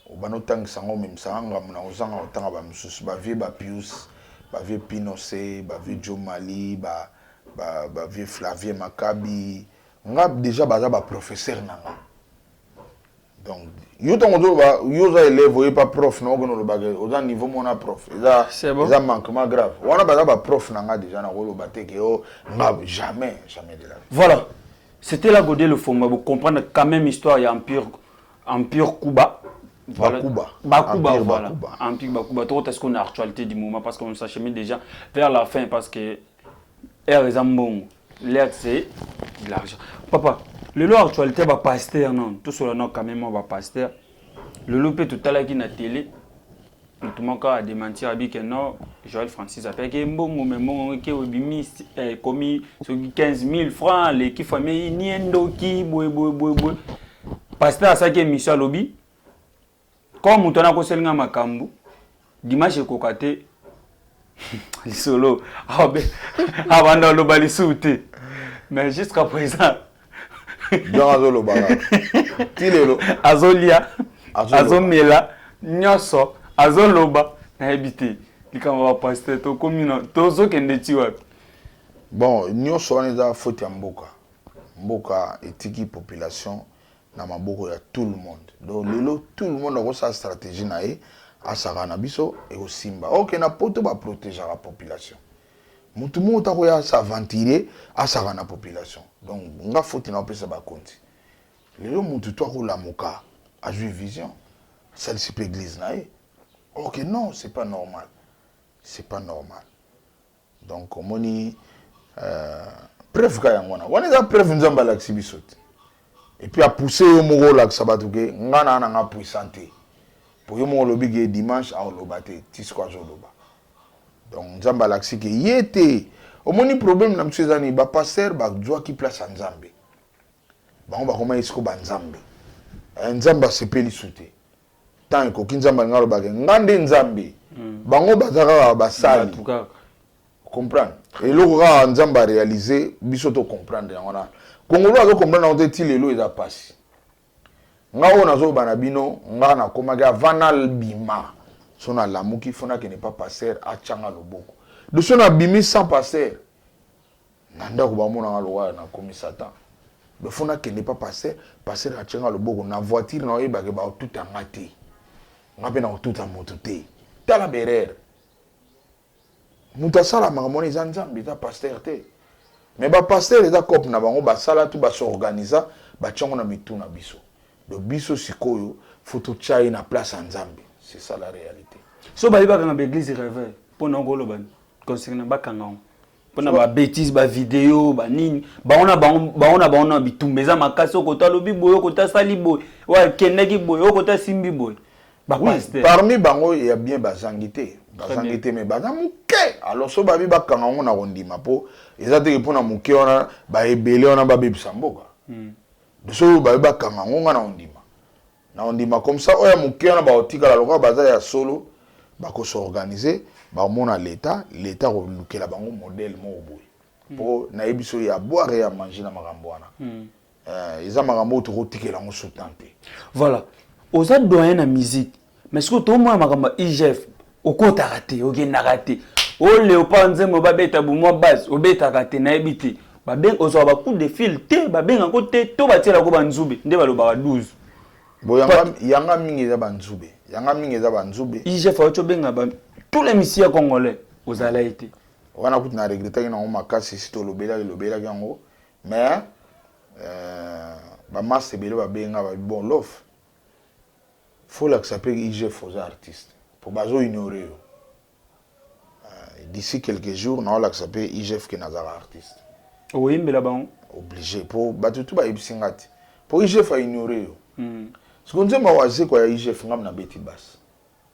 S2: obano sango même sanga na ozanga otanga ba mususu ba vie ba Pius ba vie Pinocé ba vie Jomali ba vie Flavie Makabi nga déjà baza ba professeur nanga donc yo tongo ba yo za élève ou pas prof na ogono lo bagay oza niveau mona prof eza manquement grave wana baza ba prof nanga déjà na ko ba teke o nga jamais de la vie.
S1: Voilà, c'était la Godé le Fombo, vous comprenez quand même histoire il y a Empire Kuba.
S2: Voilà.
S1: Bakuba, voilà. Empire Bakuba. Trop est-ce qu'on a actualité du moment parce qu'on s'achemine déjà vers la fin parce que l'air est bon, l'air c'est de l'argent. Papa, le lot actualité va passer non, tout cela non quand même on va passer. Le lot peut tout à l'heure qui na télé. Tout le monde a démenti à que non, Joël Francis a fait que bon, mais bon, qui a commis 15 000 francs, les qui font mais ni endo qui boy. Pasteur à ça qui est Michel Lobby. Comme on a conseillé à Makambu, dimanche kokate, solo, avant de le bali sauter. Mais jusqu'à présent,
S2: Azolo Bala, Tilelo,
S1: Azolia, Azomela, Nyoso. Azoloba na habité likamba pasteur to commune tozo kende tiwa
S2: bon nyoso wana faute ya mboka etiki population na maboko ya tout le monde donc lelo tout le monde a sa stratégie na ye asaka na biso et osimba OK na poto ba protéger la population mutu mota ko ya s'aventurer asaka na population donc nga faute na pesa ba konti lelo mutu to ko lamuka a jouer vision celle c'est église na ye. Ok, non, c'est pas normal. C'est pas normal. Donc, on dit, preuve qu'il y a on est preuve nous avons l'activité. Et puis, à pousser au moro là, ça va tout que, on a une puissance. Pour le moro lobby dimanche, à l'obate, tisquois loba. Donc, nous avons l'activité. Il était, au moins, problème, nous avons dit, bah, pasteur, bah, doit qui place en Zambie. Bah, on va comment est-ce qu'on va en Zambie. En Zambie, c'est pas les sauter. Tant que kinzamba ngalo bagé ngande nzambe bango bazaka basali comprendre et le roi nzamba réaliser biso to comprendre ngona kongolo azo comprendre on te lelo eza passe ngao nazo bana bino ngana komaka vanal bima sona lamuki fona que n'est pas passer a changa loboko de sona bimi sans passer nanda ko ba mona ngalo na komi Satan be fona ke ne pas passer na tchenga le boko na voiture na yeba ke ba tout angati ngabe na tout amoto te tala berere muta sala makamoni zanzambi ta pasteur te mais ba pasteur eza cop na bango ba sala tout ba s'organiser ba tchango na mituna biso do biso sikoyo photo chai na place nzambi c'est ça la réalité
S1: so ba liba kana l'église réveil pour na ngolo ban concernant ba kanga pona ba bêtise ba vidéo ba nini baona bitumbeza makasi okota lobi boyo okota sali boy wa keneki boy okota simbi boy ba pasteur
S2: parmi bango il y a bien bazangité mais baza muke alors so babi bakanga ngo na kondima po ezate pona muke ona ba ebele ona ba bebisa mboka so babi bakanga ngo na ondima comme ça oya muke ona ba otikala lokwa baza ya solo bako s'organiser ba mona l'état ko lukela bango modèle mo boy po na ebiso ya boire ya manger na makambo wana eza makambo to kotikela ngo sotante
S1: voilà oza doyen na musique mais ce que to mo makambo IGF okota raté ogenda raté o Léopard Nzembo babeta bu mo base obeta raté na ebité ba ben ozo ba coup de fil te ba ben ngo te to batela ko banzube nde baloba 12
S2: yanga mingi za banzube
S1: IGF ocho benga ba tous les messieurs congolais aux allez été
S2: wana kuti na regretter na makasi si to lobela yango mais ba masse belo ba benga ba bon lof faut l'accepter IGF aux artistes pour bazo ignorer d'ici quelques jours na l'accepter IGF que nazara artiste
S1: oyimbe la ban
S2: obligé pour batutu ba ibisingati pour IGF a ignorer ce qu'on dit ma wazi quoi IGF ngam na beti bas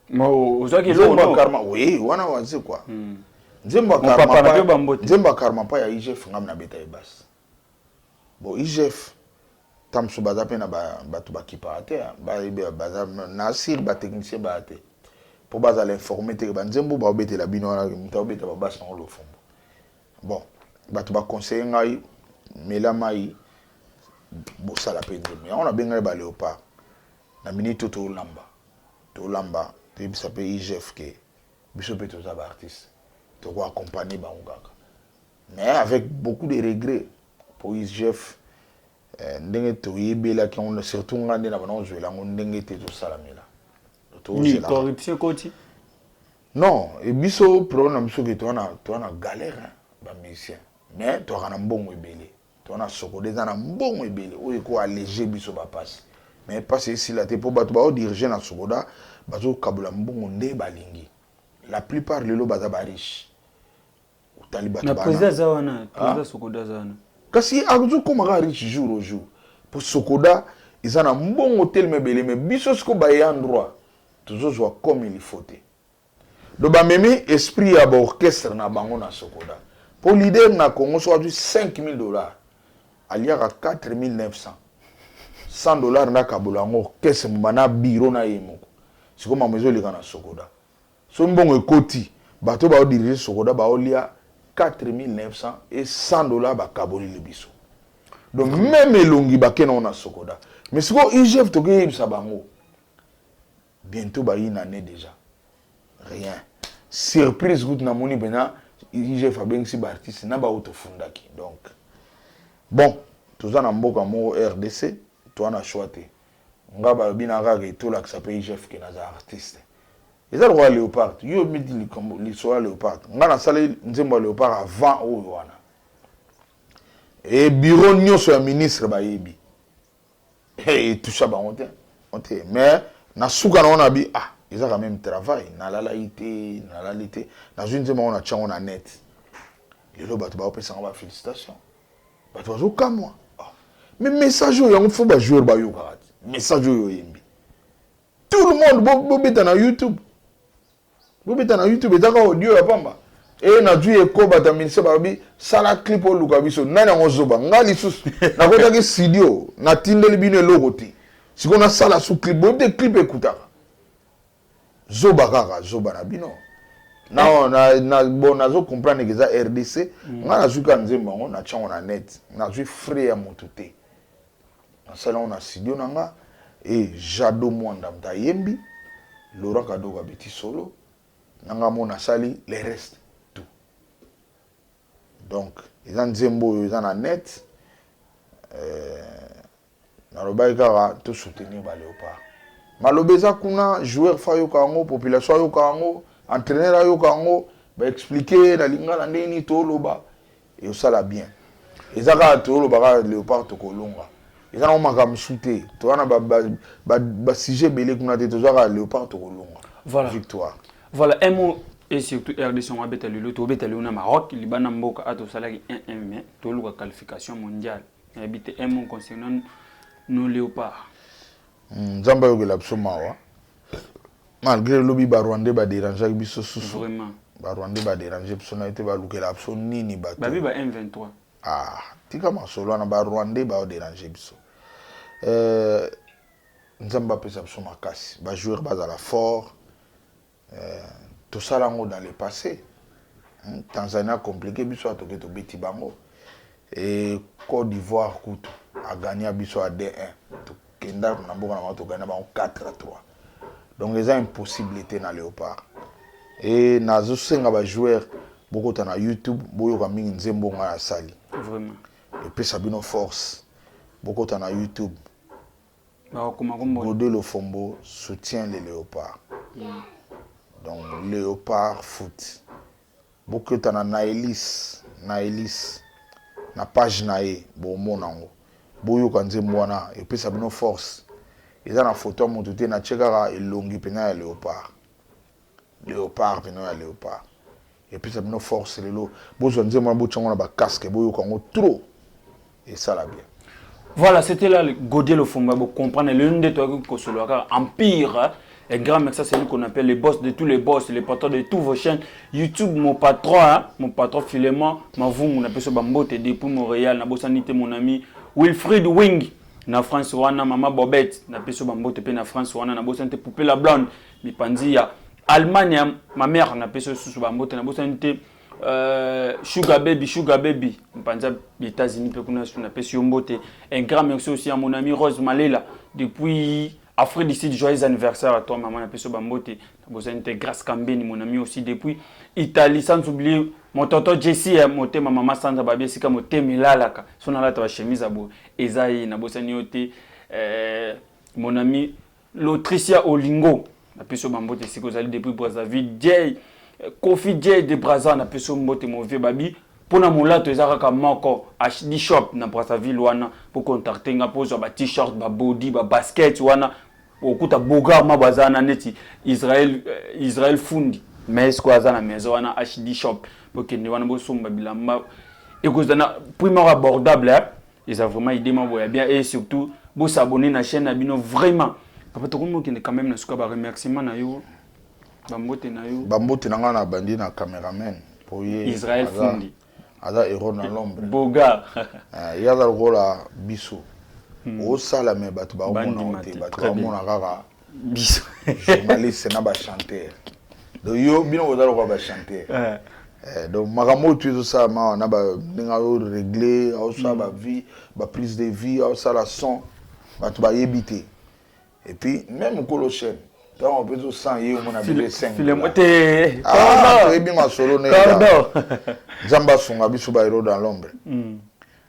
S1: mo ozaki lo
S2: no karma oui wana wazi quoi Nzemba karma pa ya IGF ngam na beta bas bon IGF tamso baza pe na batu bakipa te baza na sir ba technicien ba te pour baza l'informer te ba Nzembo ba obete la bino na muta obeta ba bas na lo fombo bon batu ba conseiller ngai mela mai bo sala pe Nzembo on a benga ba Léopard na minute to lamba te bisa pe IGF ke biso pe to za ba artiste to ko accompagner ba ngaka mais avec beaucoup de regrets pour IGF ndenge to yebela ki on surtout ngande na bana ozwela ngo ndenge te to salamela to
S1: ni corruption koti
S2: non et biso problème biso ke to na galère ba musicien mais to kana mbongo ebele to na sokodeza na mbongo ebele o ko alléger biso ba passe mais passe ici la te po bato ba diriger na sokoda bazo kabula mbongo nde balingi la plupart lelo baza ba riche utali bato
S1: na président zawana président sokoda zawana
S2: kasi azu komaka riche jour au jour pour sokoda ils en a mbongo tellement belé mais biso sko ba y endroit toujours comme il faut te do ba memi esprit ya ba orchestre na bango na sokoda pour leader na Congo soit du $5,000 aliaka 4,900 $100 na kabula ngo orchestre mbana bureau na yemoko siko mamezo lika na sokoda so mbongo ekoti bato ba diriger sokoda ba olia 4,900 et $100 ba kaboli le biso donc même elongi ba kena na sokoda mais siko IGF to ke sa bango bientôt ba une année déjà rien surprise gout na moni bena IGF a bengsi ba artiste na ba autofundaki donc bon toza na mboka mo RDC to na choité ngaba binaka ke to la que ça peut IGF ke na za artiste eza roi Léopard yo midi l'histoire Léopard ngana sala Nzembo Léopard avant o wana et bureau nyonso ya ministre ba yebi et tout ça ba on mais na suka na ona bi ils ont quand même travail na la laïté na une Nzembo on a tchango na net les lo bato ba opesa ba félicitations bato bazo ka moi mais message yo yango faut ba jouer ba yo karat message yo yembi tout le monde bo beta na YouTube ezaka audio ya pamba e na dju ekoba ta ministre babi sala clip o luka biso nani ngo zoba ngali lisusu na kota ki studio na tindeli bino eloko te siko na sala su clip bo de clip ekutaka zoba kaka zoba na bino na bon nazo comprendre que za RDC nga na zuka Nzembo ngo na tchango na net na zui frère ya moto te na sala na studio nanga e Jado Mwanda mtayembi Laurent Kadoga biti solo nanga mona sali les restes tout Donc ils ont Nzembo, ils ont la net. Dans le bail tout soutenir ba Léopard. Malobeza kuna joueur fa yo kango, population yo kango, entraîneur yo kango, ba expliquer la linga la ndeni to loba et ça la bien. Ils ont to loba Léopard to kolonga. Ils ont makam shooter. To wana ba sujet belé kuna te to Léopard to kolonga.
S1: Voilà.
S2: Victoire.
S1: Voilà, un mot et surtout RDC on abeta le to beta le na Maroc, Liban mboka ato salaki 1-1 mais to la qualification mondiale. Habité un mot concernant nos léopards.
S2: Nzamba yo la psomawa. Malgré le lobby ba Rwandais ba déranger biso susu.
S1: Vraiment.
S2: Ba Rwandais ba déranger biso na été ba lukela pso nini ba.
S1: Ba bi ba 1-23.
S2: Ah, tika masolo na ba Rwandais ba déranger biso. Nzamba pesa pso makasi. Ba joueur ba za la fort. Tout ça là dans le passé. Tanzanie a compliqué biso atoke to beti bango. Et Côte d'Ivoire a gagné à biso à 2-1. Kenda na mboka na to gagné ba 4-3. Donc les impossibilités na Léopard. Et nazo senga ba joueur beaucoup na YouTube, boyo ka mingi Nzembo nga sali.
S1: Vraiment.
S2: Et puis Sabino Force beaucoup na YouTube.
S1: Ba koma kombo.
S2: Godé le Fombo soutient les Léopards. Donc Léopard foot. Beaucoup na Naelis na page nae bon monango. Boyo ka Nzembo wana et puis Sabino Force. Ils ont la photo montée na tchekara elongi pena ya Léopard. Léopard pena ya Léopard. Et puis Sabino Force lelo. Bozo Nzembo na bochongo na ba casque boyo kango trop. Et ça la bien.
S1: Voilà, c'était là le Godier le Fomba pour comprendre l'une des toi que sur le empire. Un grand merci, c'est lui qu'on appelle les boss de tous les boss, les patrons de toutes vos chaînes YouTube. Mon patron Philémon, on appelle ça Bambote depuis Montréal, Nabosanité mon ami Wilfried Wing, na France wana Mama Bobette, na peso Bambote pe na France wana na Bosanité Poupée la blonde, mi panzia Allemagne ma mère na peso sous Bambote na Bosanité Sugar Baby, panza États-Unis pe kuna na peso Mbote. Un grand merci aussi à mon ami Rose Malela depuis Afrique du Sud, joyeux anniversaire à toi, maman. Napeso Bambote. Nabosanité Grace Kambeni, mon ami aussi depuis Italie. Sans oublier mon tonton Jessie, ma maman Sandra Babé, c'est comme mon Milalaka. Son ala ta chemise à beau. Ezaï, Nabosaniote, mon ami l'Autricia Olingo. Napeso Bambote, c'est que vous allez depuis Brazzaville. Jay, Kofi Jay de Brazza, Napeso Bambote, mon vieux babi. Pour na molato ezaka moko HD shop na Brazzaville wana pour contacter nga pozo ba t-shirt ba body ba basket wana okuta boga mabazana neti Israel fundi mais ce quoi za na maison wana HD shop pour que ni wana bo somba bilamba et cause na prix abordable ils ont vraiment idée ma bien et surtout bo s'abonner na chaîne abino vraiment papa to ko quand même na suka ba remerciement na yo
S2: Bambote na nga na bandi na cameraman pour
S1: Israel fundi
S2: Ada héros dans l'ombre.
S1: Boga.
S2: Il y a le rôle à Bissou. Au salame, batu ba omona ote, batu ba omona kaka.
S1: Bissou.
S2: Journaliste na ba chanteur. Donc yo bino odalo ko ba chanteur. Donc magamo tu tout ça na ba ninga régler, au ça ba vie, ba prise de vie, au ça la son, batu ba yebité. Et puis même ko lo chaîne. Donc on peut tout sans y on a bébé 5.
S1: Filemote.
S2: Ah, et bien ma solo ne. Zamba songa biso ba héros dans l'ombre.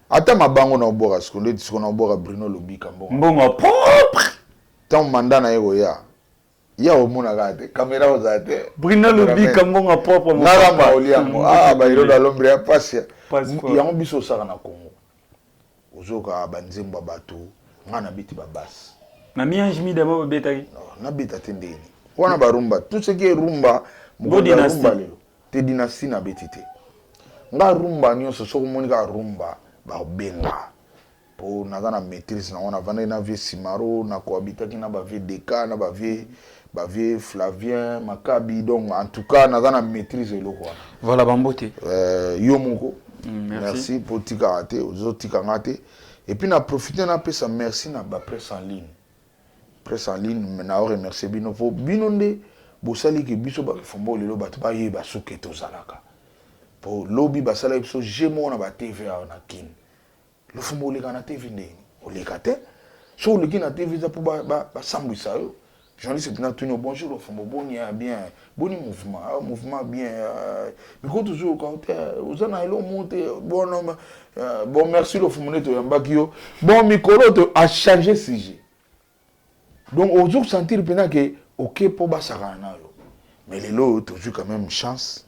S2: Ata mabango na obora skole disiko na obora Bruno Lobika mbongo.
S1: Mbongo propre.
S2: Tant mandat na yego ya. Ya omona gade, caméra ozate.
S1: Bruno Lobika mbongo propre mo.
S2: Nara maoliango. Ah ba héros dans l'ombre ya pasia. Ya on biso saka na Congo. Ozoka banzemba bato, ngana biti babas.
S1: Na miange mi demo betaki.
S2: Non, na beta tendeni. Wana ba rumba, tout ce qui est rumba,
S1: mo dynastie.
S2: Te dynastie na betite. Nga rumba nyonso soko monika rumba ba benga po naza na maîtrise na ona vanda na vie Simaro na cohabitaki na ba vie Deka na ba vie Flavien Makabi, donc en tout cas naza na maîtrise eloko wana.
S1: Voilà Bambote.
S2: Yo moko merci pour tikaraté ozo tikangate et puis na profiter na pesa merci na ba presse en ligne mais na remercier bino po bino nde bosali ke biso ba fombo lelo bato ba yeba soke to zalaka. Pour lobby basala biso jemo na ba TV na kin le fumo le kana TV ndeni o le kate so le kina TV za pour ba sambwisa yo Journaliste c'est tout bonjour au fond bon bien bon mouvement bien mais quand toujours quand vous en allez monter bon merci le fond moneto yambakio bon micro a changé sujet donc on doit sentir pendant que OK pour basara na yo mais les lots toujours quand même chance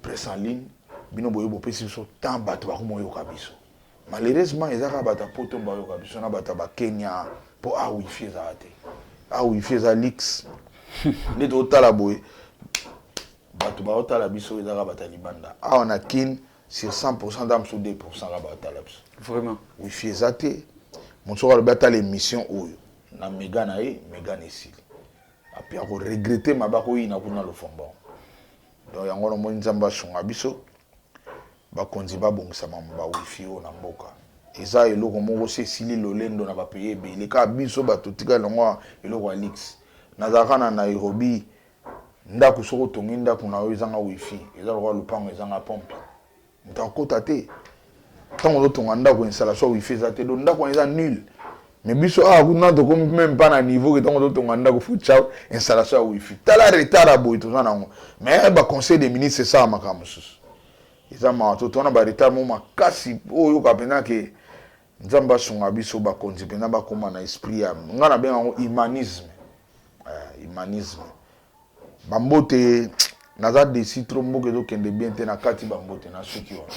S2: presse en ligne bino boyo bo pesi so tant bato ba ko moyo kabiso malheureusement ezaka bata poto ba yo kabiso na bata ba Kenya pour a wifi za ate a wifi za leaks ne to tala boy bato ba otala biso ezaka bata libanda a on a kin sur 100% d'am sur 2% la bata la biso
S1: Vraiment.
S2: Wifi za te mon so ba ta l'émission oyo na mega na e mega nesili api ako regretter mabako ina kuna lo fombo donc yango no moni nzamba shonga biso bakonzi babongisa mamba wifi o na mboka eza eloko moko se sili lolendo na bapaye ebele ka biso bato tika longo eloko ya lix nazalaka na Nairobi ndako soko tongi ndako na oyo ezanga wifi eza lokwa lupango ezanga pompe ntakota te ntango ozotonga ndako installation wifi eza te do ndako eza nul mais biso kuna tokomi même pas na niveau que ntango ozotonga ndako fucha installation ya wifi tala retard ya boye toza nango mais baconseil des ministres esala makambo mosusu eza mato tona ba retard mo makasi oyo kapena ke nzamba sunga biso bakonzi pena bakoma na esprit ya ngana benga ngo humanisme humanisme bambote naza desi trop mboke do kende bien te na kati bambote na suki wana.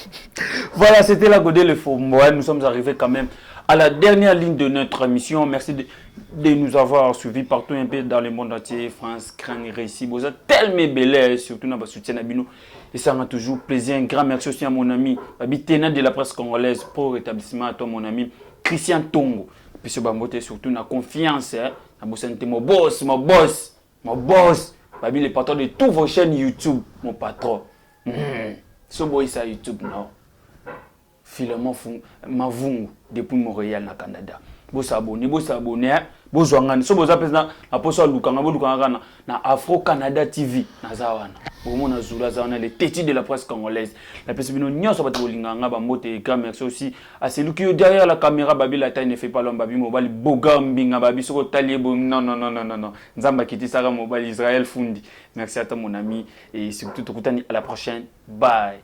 S1: Voilà, c'était la Godé le Fombo. Nous sommes arrivés quand même à la dernière ligne de notre émission. Merci de nous avoir suivis partout un peu dans le monde entier. France, Crane, Récit, vous êtes tellement belles, surtout dans votre soutien à Bino. Et ça m'a toujours plaisir. Un grand merci aussi à mon ami, Babi Ténat de la presse congolaise, pour rétablissement à toi, mon ami Christian Tongo. Puis ce bambote, surtout, na confiance. Mon boss, mon boss, mon boss. Babi, le patron de toutes vos chaînes YouTube, mon patron. Ce boy, ça YouTube, non. Filement Mavungu depuis Montréal na Canada. Bo s'abonner, bo joindre. So boza pesa na poso lukanga bo lukanga na Afro Canada TV na zawana. Bo mona zula zawana les tétis de la presse congolaise. La presse bino nyonso ba bolinganga ba mbote grand merci aussi à celui qui est derrière la caméra babi la taille ne fait pas l'homme babi mobile bogambinga babi soko talier bo non. Nzamba kiti sara mobile Israël fundi. Merci à toi mon ami et surtout à la prochaine. Bye.